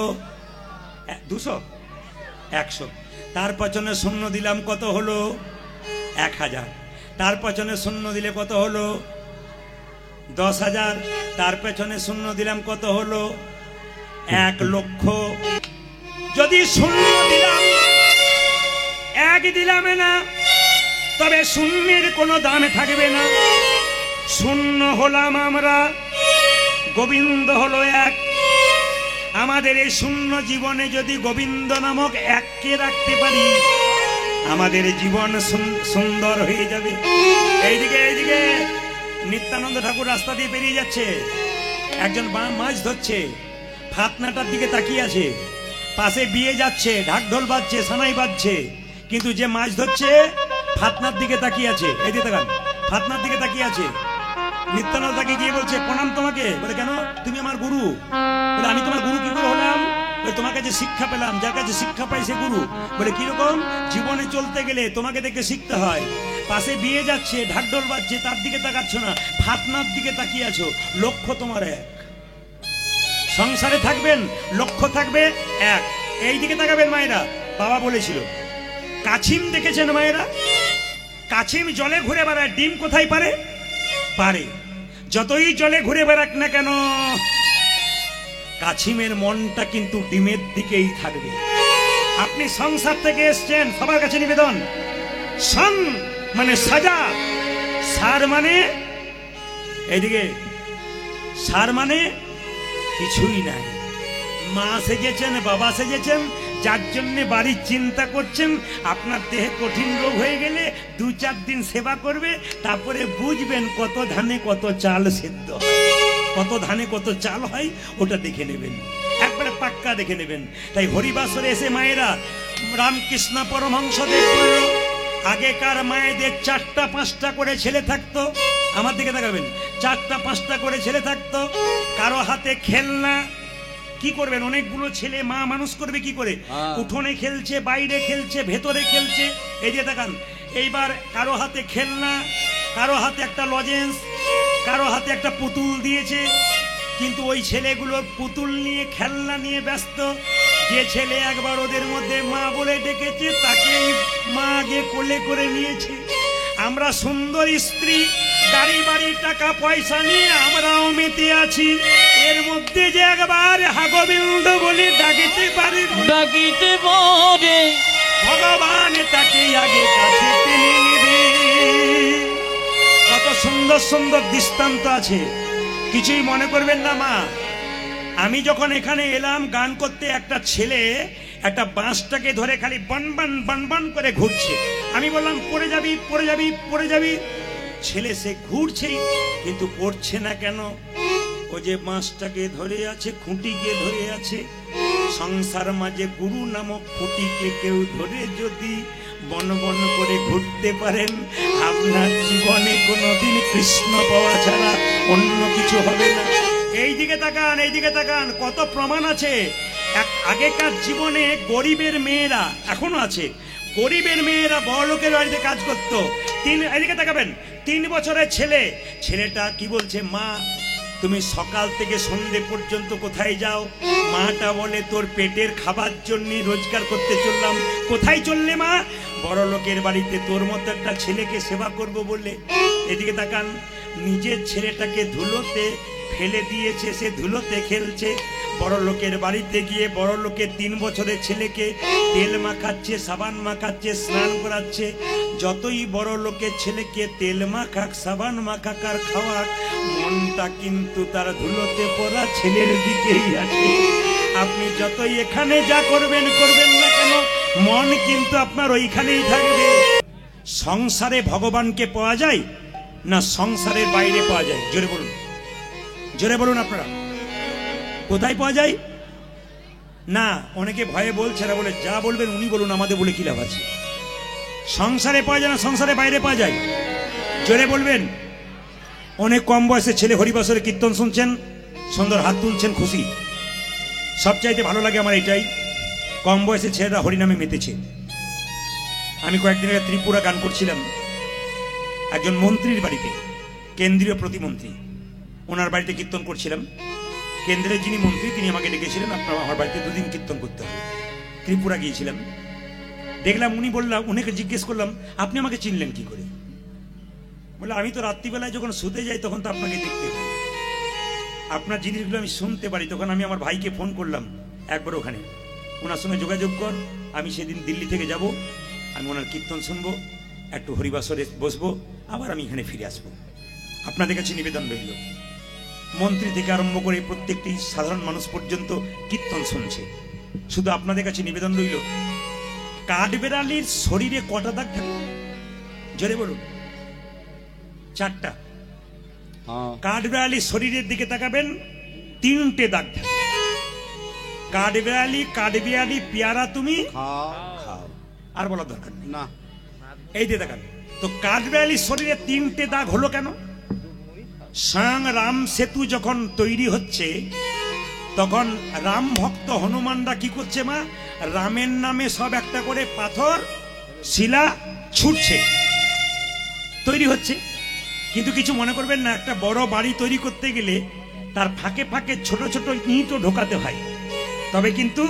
200, 100। তার পেছনে 0 দিলাম, কত হলো? 1000। তার পেছনে 0 দিলে কত হলো? 10,000। তার পেছনে 0 দিলাম, কত হলো? 1 লক্ষ। যদি 0 দিলাম, 1 দিলাম না, তবে শূন্যের কোনো দামে থাকবে না। 0 হলাম আমরা, গোবিন্দ হলো 1। আমাদের এই শূন্য জীবনে যদি গোবিন্দ নামক 1কে রাখতে পারি, আমাদের জীবন সুন্দর হয়ে যাবে। এইদিকে নিত্যানন্দ ঠাকুর রাস্তা দিয়ে বেরিয়ে যাচ্ছে, একজন মাছ ধরছে, ফাতনাটার দিকে তাকিয়ে আছে, পাশে বিয়ে যাচ্ছে, ঢাকঢোল বাজছে, সানাই বাজছে, কিন্তু যে মাছ ধরছে ফাতনার দিকে তাকিয়ে আছে। এই যে তাকান, ফাতনার দিকে তাকিয়ে আছে। নিত্যানন্দ তাকে গিয়ে বলছে, প্রণাম তোমাকে। বলে, কেন? তুমি আমার গুরু। বলে, আমি তোমার গুরু কি করে হলাম? বলে, তোমার কাছে শিক্ষা পেলাম, যার কাছে শিক্ষা পাই সে গুরু। বলে, কিরকম? জীবনে চলতে গেলে তোমাকে দেখে শিখতে হয়। পাশে বিয়ে যাচ্ছে, ঢাকঢোল বাজছে, তার দিকে তাকাচ্ছ না, ফাতনার দিকে তাকিয়ে আছো। লক্ষ্য তোমার 1। সংসারে থাকবেন, লক্ষ্য থাকবে 1। এই দিকে তাকাবেন মায়েরা। বাবা বলেছিল, কাছিম দেখেছেন মায়েরা? কাছিম জলে ঘুরে বেড়ায়, ডিম কোথায় পারে? পারে। যতই জলে ঘুরে বেড়াক না কেন, কাছিমের মনটা কিন্তু ডিমের দিকেই থাকবে। আপনি সংসার থেকে এসছেন, সবার কাছে নিবেদন, সং মানে সাজা, সার মানে এইদিকে, সার মানে কিছুই নাই। মা সেজেছেন, বাবা সেজেছেন, যার জন্য বাড়ির চিন্তা করছেন। আপনার দেহে কঠিন রোগ হয়ে গেলে 2-4 দিন সেবা করবে, তারপরে বুঝবেন কত ধানে কত চাল সেদ্ধ হয়, কত ধানে কত চাল হয়, ওটা দেখে নেবেন, একবারে পাক্কা দেখে নেবেন। তাই হরিবাসরে এসে মায়েরা, রামকৃষ্ণ পরমহংসদেব বলল, আগেকার মায়েদের 4টা-5টা করে ছেলে থাকতো। আমার দিকে তাকাবেন, 4টা-5টা করে ছেলে থাকতো, কারো হাতে খেলনা। কি করবেন? অনেকগুলো ছেলে মা মানুষ করবে কি করে? উঠোনে খেলছে, বাইরে খেলছে, ভেতরে খেলছে। এই যে দেখান, এইবার কারো হাতে খেলনা, কারো হাতে একটা লজেন্স, কারো হাতে একটা পুতুল দিয়েছে, কিন্তু ওই ছেলেগুলোর পুতুল নিয়ে, খেলনা নিয়ে ব্যস্ত। যে ছেলে একবার ওদের মধ্যে মা বলে ডেকেছে, তাকে মা আগে কোলে করে নিয়েছে। আমরা সুন্দর স্ত্রী, গাড়ি বাড়ি, টাকা পয়সা নিয়ে আমরাও মেতে আছি। এর মধ্যে যে একবার হাগোবিন্দ বলে ডাকিতে পারে, ভগবান তাকে আগে কাছে টেনে নেবে। কত সুন্দর সুন্দর দৃষ্টান্ত আছে, কিছুই মনে করবেন না মা। আমি যখন এখানে এলাম গান করতে, একটা ছেলে একটা বাঁশটাকে ধরে খালি বনবন বনবন করে ঘুরছে। আমি বললাম, পড়ে যাবি, পড়ে যাবি, পড়ে যাবি। ছেলে সে ঘুরছেই, কিন্তু পড়ছে না কেন? ও যে বাঁশটাকে ধরে আছে, খুঁটিকে ধরে আছে। সংসার মাঝে গুরু নামক খুঁটিকে কেউ ধরে যদি বন বন করে ঘুরতে পারেন, আপনার জীবনে কোনোদিন কৃষ্ণ পাওয়া ছাড়া অন্য কিছু হবে না। এই দিকে তাকান, এই দিকে তাকান, কত প্রমাণ আছে। আগেকার জীবনে গরিবের মেয়েরা, এখনো আছে, গরিবের মেয়েরা বড়লোকের বাড়িতে কাজ করতো। এদিকে তাকাবেন, 3 বছরের ছেলে, ছেলেটা কি বলছে, মা তুমি সকাল থেকে সন্ধ্যে পর্যন্ত কোথায় যাও? মাটা বলে, তোর পেটের খাবার জন্য রোজগার করতে চললাম। কোথায় চললে মা? বড় লোকের বাড়িতে তোর মতো একটা ছেলেকে সেবা করব বললে, এদিকে তাকান, নিজের ছেলেটাকে ধুলোতে ফেলে দিয়েছে, সে ধুলোতে খেলছে। বড় লোকের বাড়িতে গিয়ে বড় লোকের 3 বছরের ছেলেকে তেল মাখাচ্ছে, সাবান মাখাচ্ছে, স্নান করাচ্ছে। যতই বড় লোকের ছেলেকে তেল মাখাক, সাবান মাখাক আর খাওয়াক, মনটা কিন্তু তার ধুলোতে পড়া ছেলের দিকেই আছে। আপনি যতই এখানে যা করবেন না কেন, মন কিন্তু আপনার ওইখানেই থাকবে। সংসারে ভগবানকে পাওয়া যায় না সংসারের বাইরে পাওয়া যায়? জোরে বলুন, জোরে বলুন আপনারা, কোথায় পাওয়া যায়? না, অনেকে ভয়ে বলছে না, বলে যা বলবেন উনি বলুন, আমাদের বলে কি লাভ আছে? সংসারে পাওয়া যায় না সংসারের বাইরে পাওয়া যায়? জোরে বলবেন। অনেক কম বয়সে ছেলে হরিবাসরে কীর্তন শুনছেন, সুন্দর হাত তুলছেন, খুশি। সবচাইতে ভালো লাগে আমার এটাই, কম বয়সে ছেলেরা হরিনামে মেতেছে। আমি কয়েকদিন আগে ত্রিপুরা গান করছিলাম একজন মন্ত্রীর বাড়িতে, কেন্দ্রীয় প্রতিমন্ত্রী, ওনার বাড়িতে কীর্তন করছিলাম। কেন্দ্রের যিনি মন্ত্রী তিনি আমাকে ডেকেছিলেন, আপনার আমার বাড়িতে 2 দিন কীর্তন করতে হবে। ত্রিপুরা গিয়েছিলাম, দেখলাম উনি, বললাম উনাকে জিজ্ঞেস করলাম, আপনি আমাকে চিনলেন কি করে? বলে, আমি তো রাত্রিবেলায় যখন শুতে যাই তখন তো আপনাকে দেখতে পাই, আপনার জিনিসগুলো আমি শুনতে পারি। তখন আমি আমার ভাইকে ফোন করলাম, একবার ওখানে ওনার সঙ্গে যোগাযোগ কর, আমি সেদিন দিল্লি থেকে যাব, আমি ওনার কীর্তন শুনবো, একটু হরিবাসরে বসবো, আবার আমি এখানে ফিরে আসবো। আপনাদের কাছে নিবেদন রইল, মন্ত্রী থেকে আরম্ভ করে প্রত্যেকটি সাধারণ মানুষ পর্যন্ত কীর্তন শুনছে। শুধু আপনাদের কাছে নিবেদন রইল, কাঠবেড়ালির শরীরে কটা দাগ থাকে? জোরে বলুন। 4টা। কাঠবেড়ালির শরীরের দিকে তাকাবেন, 3টে দাগ থাকে। কাঠবেড়ালি, কাঠবিড়ালি পেয়ারা তুমি খাও, আর বলার দরকার নেই না। এই দিয়ে দেখান তো, কাঠবেড়ালির শরীরে 3টে দাগ হলো কেন? স্বয়ং রাম সেতু যখন তৈরি হচ্ছে, তখন রাম ভক্ত হনুমানরা কি করছে মা? রামের নামে সব একটা করে পাথর শিলা ছুটছে, তৈরি হচ্ছে। কিন্তু কিছু মনে করবেন না, একটা বড় বাড়ি তৈরি করতে গেলে তার ফাঁকে ফাঁকে ছোট ছোট ইঁটও ঢোকাতে হয়, তবে কিন্তু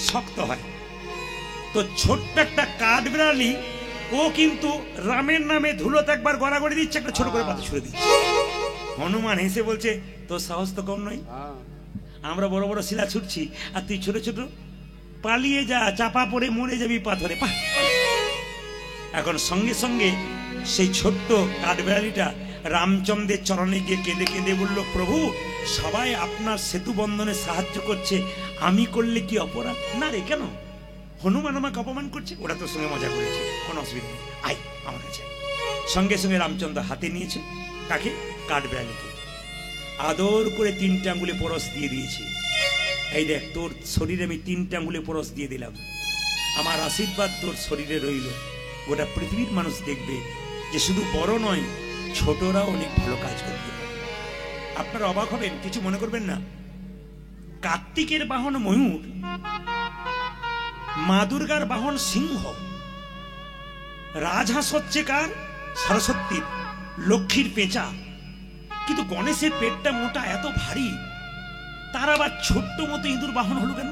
শক্ত হয়। তো ছোট্ট একটা কাঠবিড়ালি, ও কিন্তু রামের নামে ধুলোতে একবার গড়াগড়ি দিচ্ছে, একটা ছোট করে পাথর ছুড়ে দিচ্ছে। হনুমান হেসে বলছে, তোর সাহস তো কম নয়, আমরা বড় বড় শিলা ছুটছি আর তুই ছোট ছোট, পালিয়ে যা, চাপা পড়ে মরে যাবি পাথরে। এখন সঙ্গে সঙ্গে সেই ছোট্ট কাঠবিড়ালিটা রামচন্দ্রের চরণে গিয়ে কেঁদে কেঁদে বলল, প্রভু সবাই আপনার সেতু বন্ধনে সাহায্য করছে, আমি করলে কি অপরাধ? না রে, কেন? হনুমান আমাকে অপমান করছে, ওরা তোর সঙ্গে মজা করেছে, কোনো অসুবিধা নেই, আয় আমার কাছে। সঙ্গে সঙ্গে রামচন্দ্র হাতে নিয়েছে কাকে? কাঠবিড়ালিকে। আদর করে 3টে আঙ্গুলে পরশ দিয়ে দিয়েছে। এই দেখ, তোর শরীরে আমি 3টে আঙ্গুলে পরশ দিয়ে দিলাম, আমার আশীর্বাদ তোর শরীরে রইল। গোটা পৃথিবীর মানুষ দেখবে যে শুধু বড় নয়, ছোটরা অনেক ভালো কাজ করতে পারে। আপনারা অবাক হবেন, কিছু মনে করবেন না। কার্তিকের বাহন ময়ূর, মা দুর্গার বাহন সিংহ, রাজহাঁস হচ্ছে কার? সরস্বতীর, লক্ষ্মীর পেঁচা। কিন্তু গণেশের পেটটা মোটা, এত ভারী, তার আবার ছোট্ট মতো ইঁদুর বাহন হলো কেন?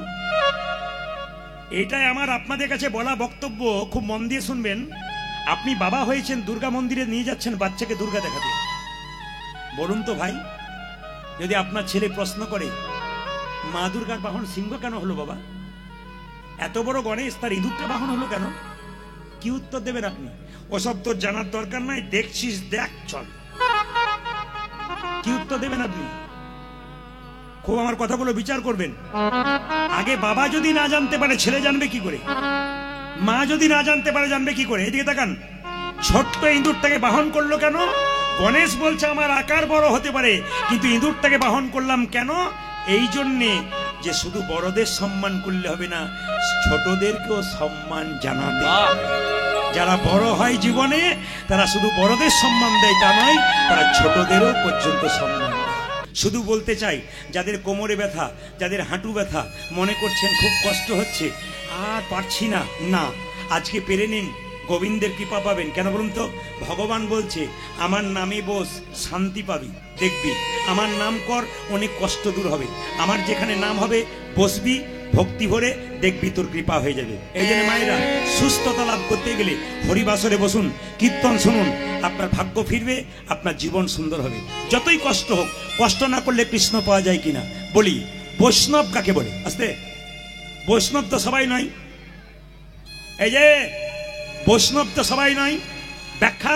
এটাই আমার আপনাদের কাছে বলা বক্তব্য, খুব মন দিয়ে শুনবেন। আপনি বাবা হয়েছেন, দুর্গা মন্দিরে নিয়ে যাচ্ছেন বাচ্চাকে দুর্গা দেখাতে, বলুন তো ভাই, যদি আপনার ছেলে প্রশ্ন করে মা দুর্গার বাহন সিংহ কেন হলো বাবা, এত বড় গণেশ তার ইঁদুরটা বাহন হলো কেন, কি উত্তর দেবেন আপনি? ওসব তোর জানার দরকার নাই, দেখছিস দেখ চল, কি উত্তর দেবেন আপনি? খুব আমার কথাগুলো বিচার করবেন। আগে বাবা যদি না জানতে পারে ছেলে জানবে কি করে? মা যদি না জানতে পারে জানবে কি করে? এদিকে তাকান, ছোট্ট ইঁদুরটাকে বাহন করলো কেন? গণেশ বলছে আমার আকার বড় হতে পারে, কিন্তু ইঁদুরটাকে বাহন করলাম কেন? এই জন্যে যে শুধু বড়দের সম্মান করলে হবে না, ছোটদেরকেও সম্মান জানাতে। যারা বড় হয় জীবনে, তারা শুধু বড়দের সম্মান দেয় তা নয়, তারা ছোটদেরও পর্যন্ত সম্মান দেয়। শুধু বলতে চাই, যাদের কোমরে ব্যথা, যাদের হাঁটু ব্যথা, মনে করছেন খুব কষ্ট হচ্ছে, আর পারছি না, না, আজকে পেরে নিন, গোবিন্দের কৃপা পাবেন। কেন বলুন তো? ভগবান বলছে আমার নামে বস, শান্তি পাবি, দেখবি। আমার নাম কর, অনেক কষ্ট দূর হবে। আমার যেখানে নাম হবে বসবি, ভক্তি ভরে, দেখবি তোর কৃপা হয়ে যাবে। এই জন্য মায়েরা, সুস্থতা লাভ করতে গেলে হরিবাসরে বসুন, কীর্তন শুনুন, আপনার ভাগ্য ফিরবে, আপনার জীবন সুন্দর হবে। যতই কষ্ট হোক, কষ্ট না করলে কৃষ্ণ পাওয়া যায় কিনা বলি। বৈষ্ণব কাকে বলে? আস্তে, বৈষ্ণব তো সবাই নয়। এই যে বৈষ্ণব তো সবাই নয়। ব্যাখ্যা: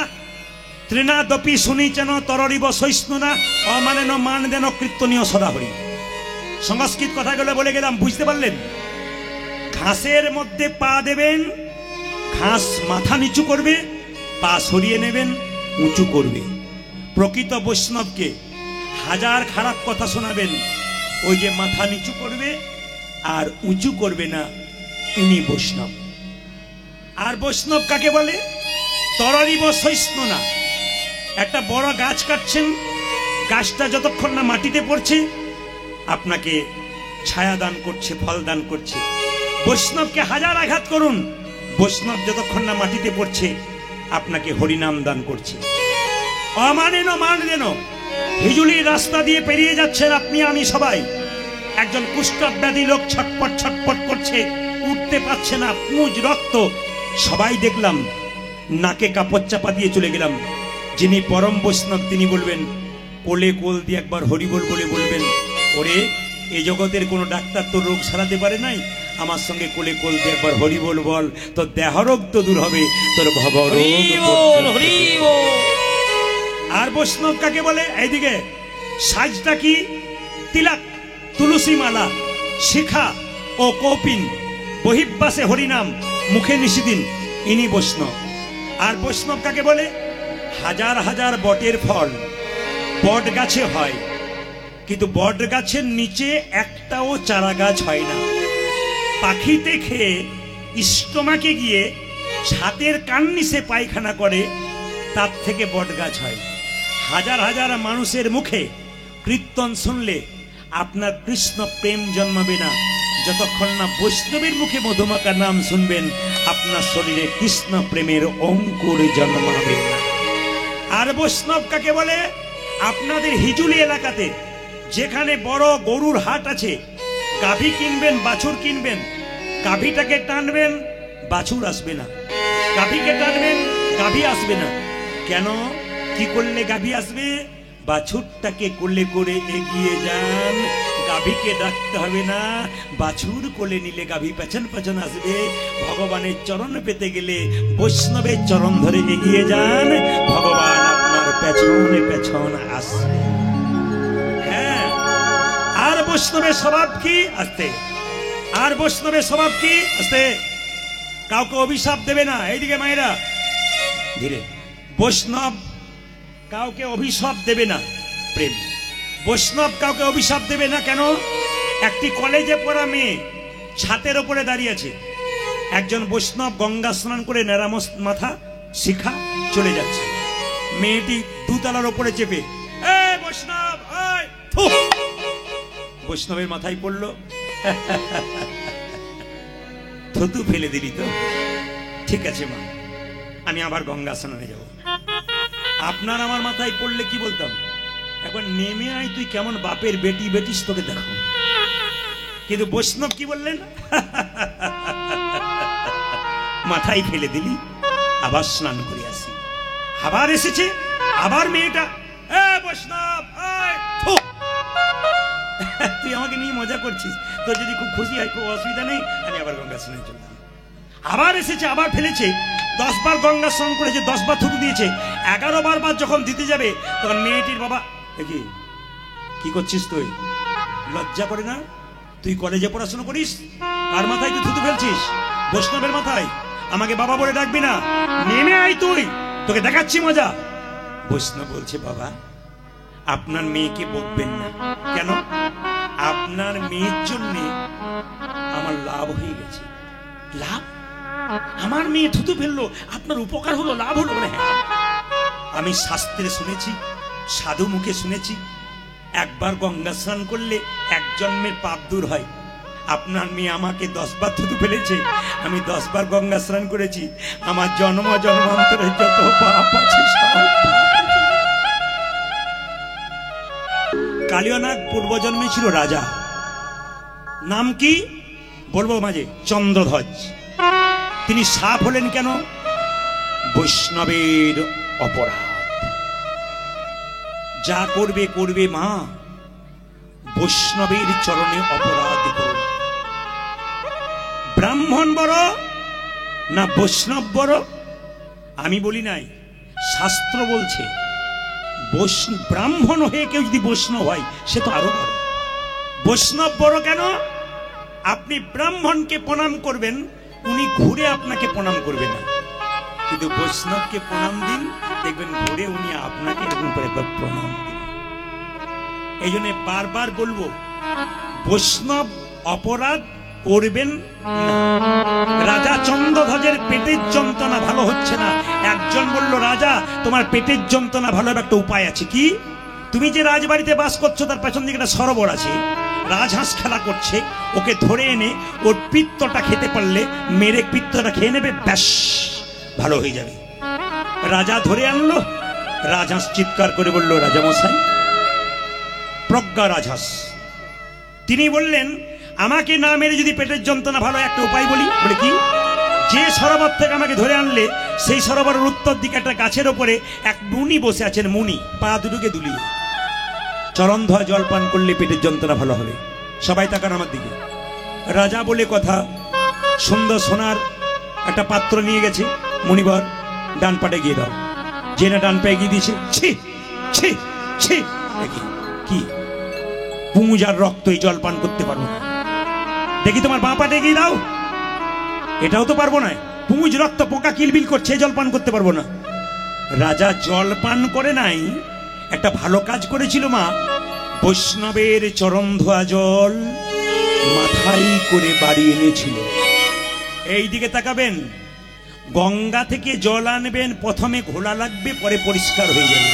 তৃণাদপি শুনিচেন তররিব সহিষ্ণুনা অমানেন মান দেন কীর্তনীয় সদাহরি। সংস্কৃত কথাগুলো বলে গেলাম, বুঝতে পারলেন? ঘাসের মধ্যে পা দেবেন, ঘাস মাথা নিচু করবে, পা সরিয়ে নেবেন, উঁচু করবে। প্রকৃত বৈষ্ণবকে হাজার খারাপ কথা শোনাবেন, ওই যে মাথা নিচু করবে আর উঁচু করবে না, ইনি বৈষ্ণব। আর বৈষ্ণব কাকে বলে? তররিব সহিষ্ণুনা। একটা বড় গাছ কাটছেন, গাছটা যতক্ষণ না মাটিতে পড়ছে আপনাকে ছায়া দান করছে, ফল দান করছে। বৈষ্ণবকে হাজার আঘাত করুন, বৈষ্ণব যতক্ষণ না মাটিতে পড়ছে আপনাকে হরিনাম দান করছে। অমানেন মান দেন। হিজুলির রাস্তা দিয়ে পেরিয়ে যাচ্ছেন আপনি, আমি, সবাই। একজন কুষ্ঠব্যাধি লোক ছটপট ছটপট করছে, উঠতে পারছে না, পুঁজ রক্ত। সবাই দেখলাম, নাকে কাপড় চাপা দিয়ে চলে গেলাম। যিনি পরম বৈষ্ণব তিনি বলবেন, কোলে কোল দিয়ে একবার হরিবোল বলে বলবেন, ওরে এই জগতের কোনো ডাক্তার তো রোগ সারাতে পারে নাই, আমার সঙ্গে কোলে কোল দিয়ে একবার হরিবোল বল, তোর দেহরোগ তো দূর হবে, তোর ভবরোগ। আর বৈষ্ণব কাকে বলে? এইদিকে সাজটা কি? তিলক, তুলসী মালা, শিখা ও কৌপিন, বহির্বাসে হরিনাম, মুখে নিষিদিন, ইনি বৈষ্ণব। আর বৈষ্ণব কাকে বলে? হাজার হাজার বটের ফল বট গাছে হয়, কিন্তু বট গাছের নিচে একটাও চারা গাছ হয় না। পাখিতে খেয়ে স্টোমাকে গিয়ে ছাতের কান্নিসে পায়খানা করে, তার থেকে বট গাছ হয়। হাজার হাজার মানুষের মুখে কীর্তন শুনলে আপনার কৃষ্ণ প্রেম জন্মাবে না। যতক্ষণ না বৈষ্ণবের মুখে মধুমাকার নাম শুনবেন, আপনার শরীরে কৃষ্ণ প্রেমের অঙ্কুর জন্মাবে না। আর বৈষ্ণব কাকে বলে? আপনাদের হিজুলি এলাকাতে যেখানে বড় গরুর হাট আছে, গাভী কিনবেন, বাছুর কিনবেন, গাভীটাকে টানবেন, বাছুর আসবে না। গাভীকে টানবেন, গাভী আসবে না। কেন? কি করলে গাভী আসবে? বাছুরটাকে কোলে করে এগিয়ে যান, গাভীকে ডাকতে হবে না। বাছুর কোলে নিলে গাভী পেছন পেছন আসবে। ভগবানের চরণ পেতে গেলে বৈষ্ণবের চরণ ধরে এগিয়ে যান, ভগবান আপনার পেছনে পেছন আসবে। হ্যাঁ। আর বৈষ্ণবের স্বভাব কি? আসতে। আর বৈষ্ণবের স্বভাব কি? আসতে। কাউকে অভিশাপ দেবে না। এইদিকে মায়েরা ধীরে। বৈষ্ণব কাউকে অভিশাপ দেবে না, প্রেম। বৈষ্ণব কাউকে অভিশাপ দেবে না। কেন? একটি কলেজে পড়া মেয়ে ছাতের ওপরে দাঁড়িয়ে আছে, একজন বৈষ্ণব গঙ্গা স্নান করে নেরামস মাথা, শিখা চলে যাচ্ছে। মেয়েটি দুতলার ওপরে চেপে, এ বৈষ্ণব, বৈষ্ণবের মাথায় পড়লো। থুতু ফেলে দিলি তো? ঠিক আছে মা, আমি আবার গঙ্গা স্নানে যাব। আপনার আমার মাথায় পড়লে কি বলতাম? একবার নেমে আয়, তুই কেমন বাপের বেটি বেটিস, তোকে দেখো। কিন্তু বৈষ্ণব কি বললেন? মাথায় ফেলে দিলি, আবার স্নান করে আসি। আবার এসেছে, আবার মেয়েটা, এ বৈষ্ণব, তুই আমাকে নিয়ে মজা করছিস, তোর যদি খুব খুশি হয় খুব অসুবিধা নেই, আমি আবার গঙ্গা স্নানে চললাম। আবার এসেছে, আবার ফেলেছে। 10 বার গঙ্গা স্নান করেছে, 10 বার থুতু দিয়েছে। 11 বার যখন দিতে যাবে, তখন মেয়েটির বাবা, কি করছিস তুই? লজ্জা করে না? তুই কলেজে পড়াশোনা করিস, আর মাথায় তুই থুতু ফেলছিস? বৈষ্ণবের মাথায়। আমাকে বাবা বলে ডাকবি না, নেমে আয় তুই, তোকে দেখাচ্ছি মজা। বৈষ্ণব বলছে, বাবা আপনার মেয়েকে বকবেন না। কেন? আপনার মেয়ের জন্য আমার লাভ হয়ে গেছে। লাভ? আমার মেয়ে থুতু ফেললো, আপনার উপকার হলো, লাভ হলো? মানে হ্যাঁ, আমি শাস্ত্রে শুনেছি, সাধু মুখে শুনেছি, একবার গঙ্গা স্নান করলে 1 জন্মের পাপ দূর হয়। আপনার মেয়ে আমাকে 10 বার থুতু ফেলেছে, আমি 10 বার গঙ্গা স্নান করেছি, আমার জন্ম জন্মান্তরে যত পাপ আছে সব। কালিয়ানাগ পূর্বজন্মে ছিল রাজা, নাম কি? বলবো মাঝে চন্দ্রধ্বজ। তিনি সাপ হলেন কেন? বৈষ্ণবের অপরাধ। যা করবে করবে মা, বৈষ্ণবের চরণে অপরাধ করো না। ব্রাহ্মণ বড় না বৈষ্ণব বড় আমি বলি নাই, শাস্ত্র বলছে ব্রাহ্মণ হয়ে কেউ যদি বৈষ্ণব হয় সে তো আরো বড়। বৈষ্ণব বড় কেন? আপনি ব্রাহ্মণকে প্রণাম করবেন, উনি ঘুরে আপনাকে প্রণাম করবে না, কিন্তু বৈষ্ণবকে প্রণাম দিন, দেখবেন ঘুরে উনি আপনাকে এরকম করে প্রণাম দিন। এই জন্য বারবার বলবো, বৈষ্ণব অপরাধ করবেন না। রাজা চন্দ্রধ্বজের পেটের যন্ত্রণা ভালো হচ্ছে না। একজন বলল, রাজা তোমার পেটের যন্ত্রণা ভালো হবে একটা উপায় আছে। কি? তুমি যে রাজবাড়িতে বাস করছো তার পেছন দিকে একটা সরোবর আছে, রাজহাঁস খেলা করছে, ওকে ধরে এনে ওর পিত্তটা খেতে পারলে মেরে পিত্তটা খেয়ে নেবে, ব্যাস ভালো হয়ে যাবে। রাজা ধরে আনলো, রাজহাঁস চিৎকার করে বলল, রাজামশাই, প্রজ্ঞা রাজহাঁস। তিনি বললেন, আমাকে না মেরে যদি পেটের যন্ত্রণা ভালো একটা উপায় বলি। বলে কি? যে সরোবর থেকে আমাকে ধরে আনলে সেই সরোবরের উত্তর দিকে একটা গাছের ওপরে এক মুনি বসে আছেন, মুনি পা দুটোকে দুলিয়ে চরণ ধোয়া জল পান করলে পেটের যন্ত্রণা ভালো হবে। সবাই তাকান আমার দিকে। রাজা বলে কথা, সুন্দর সোনার একটা পাত্র নিয়ে গেছে, মুনিবর ডান পাটে গিয়ে দাও। যে না ডান পায়ে গিয়ে দিয়েছে, ছি ছি ছি, কি পুঁজার রক্ত, এই জল পান করতে পারবো না। দেখি তোমার বাঁ পাটে গিয়ে দাও, এটাও তো পারবো না, পুঁজ রক্ত, পোকা কিলবিল করছে, জল পান করতে পারবো না। রাজা জল পান করে নাই, একটা ভালো কাজ করেছিল মা, বৈষ্ণবের চরণ ধোয়া জল মাথায় করে বাড়ি এনেছিল। এই দিকে তাকাবেন, গঙ্গা থেকে জল আনবেন, প্রথমে ঘোলা লাগবে, পরে পরিষ্কার হয়ে যাবে।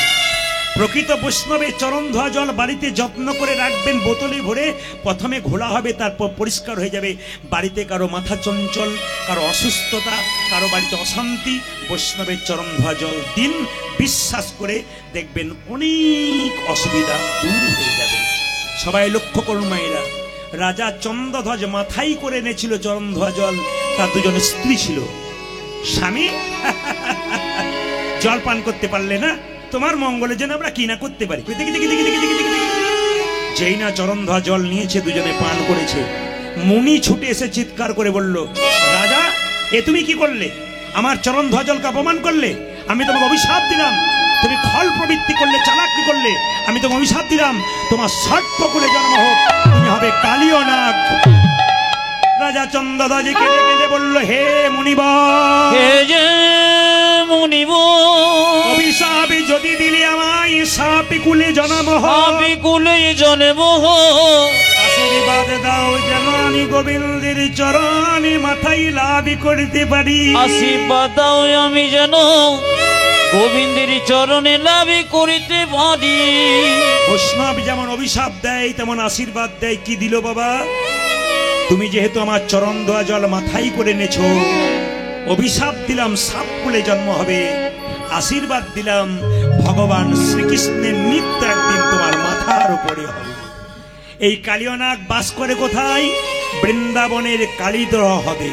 প্রকৃত বৈষ্ণবের চরণ ধোয়া জল বাড়িতে যত্ন করে রাখবেন, বোতলে ভরে, প্রথমে ঘোলা হবে, তারপর পরিষ্কার হয়ে যাবে। বাড়িতে কারো মাথা চঞ্চল, কারো অসুস্থতা, কারো বাড়িতে অশান্তি, বৈষ্ণবের চরণ ধোয়া জল দিন, বিশ্বাস করে দেখবেন অনেক অসুবিধা দূর হয়ে যাবে। সবাই লক্ষ্য করুন মায়েরা, রাজা চন্দ্রধ্বজ মাথায় করে এনেছিল চরণ ধোয়া জল, তার দুজন স্ত্রী ছিল। স্বামী জল পান করতে পারলে না, তোমার মঙ্গলের জন্য আমরা কি না করতে পারি। যেই না চরণ ধোয়া জল নিয়েছে, দুজনে পান করেছে, মুনি ছুটে এসে চিৎকার করে বলল, রাজা এ তুমি কি করলে? আমার চরণ ধোয়া জলকে অপমান করলে। আমি তোমাকে অভিশাপ দিলাম, তুমি খল প্রবৃত্তি করলে, চালাকি করলে, আমি তোমাকে অভিশাপ দিলাম, তোমার সর্পকুলে জন্ম হোক, তুমি হবে কালীয় নাগ। রাজা চন্দ্রধ্বজ কেঁদে কেঁদে বলল, হে মুনিবর, হে যে মুনিবর, অভিশাপ যদি দিলি আমায়, সাপি কুলে জন্ম হোক, সাপি কুলে জন্ম হোক, আশীর্বাদ দাও যেন আমি গোবিন্দের চরণে মাথায় লাভ করতে পারি। আশীর্বাদ দাও আমি যেন গোবিন্দের চরণে লাভ করিতে পারি। বৈষ্ণব যেমন অভিশাপ দেয় তেমন আশীর্বাদ দেয়। কি দিল বাবা? তুমি যেহেতু আমার চরণ ধোয়া জল মাথায় করে এনেছো, অভিশাপ দিলাম সাপ কুলে জন্ম হবে, আশীর্বাদ দিলাম ভগবান শ্রীকৃষ্ণের নিত্য একদিন তোমার মাথার উপরে হবে। এই কালীয়নাগ বাস করে কোথায়? বৃন্দাবনের কালীদহ হবে।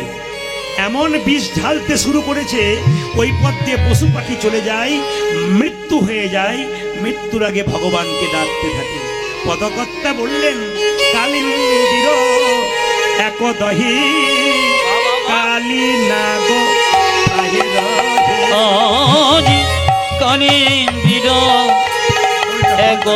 এমন বিষ ঢালতে শুরু করেছে, ওই পথ দিয়ে পশু পাখি চলে যায়, মৃত্যু হয়ে যায়, মৃত্যুর আগে ভগবানকে ডাকতে থাকে। পদকর্তা বললেন, কালিন্দির একদহি কালী নাগ কালিন্দির এক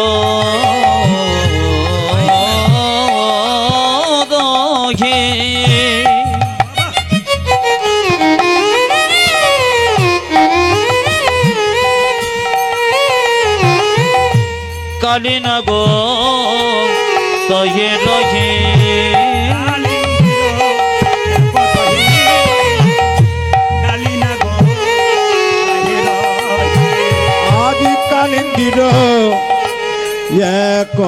কালী নাগ তহে রহে, আদি কালিন্দির এক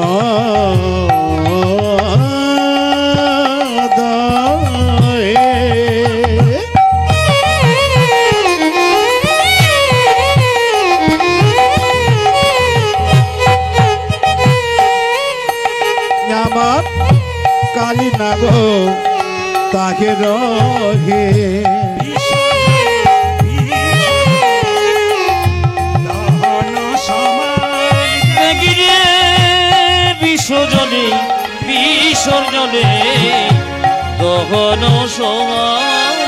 আমার কালী নাগ তাকে রহে দেখিরে বিশ্বজনে বিসর্জনে দহন সময়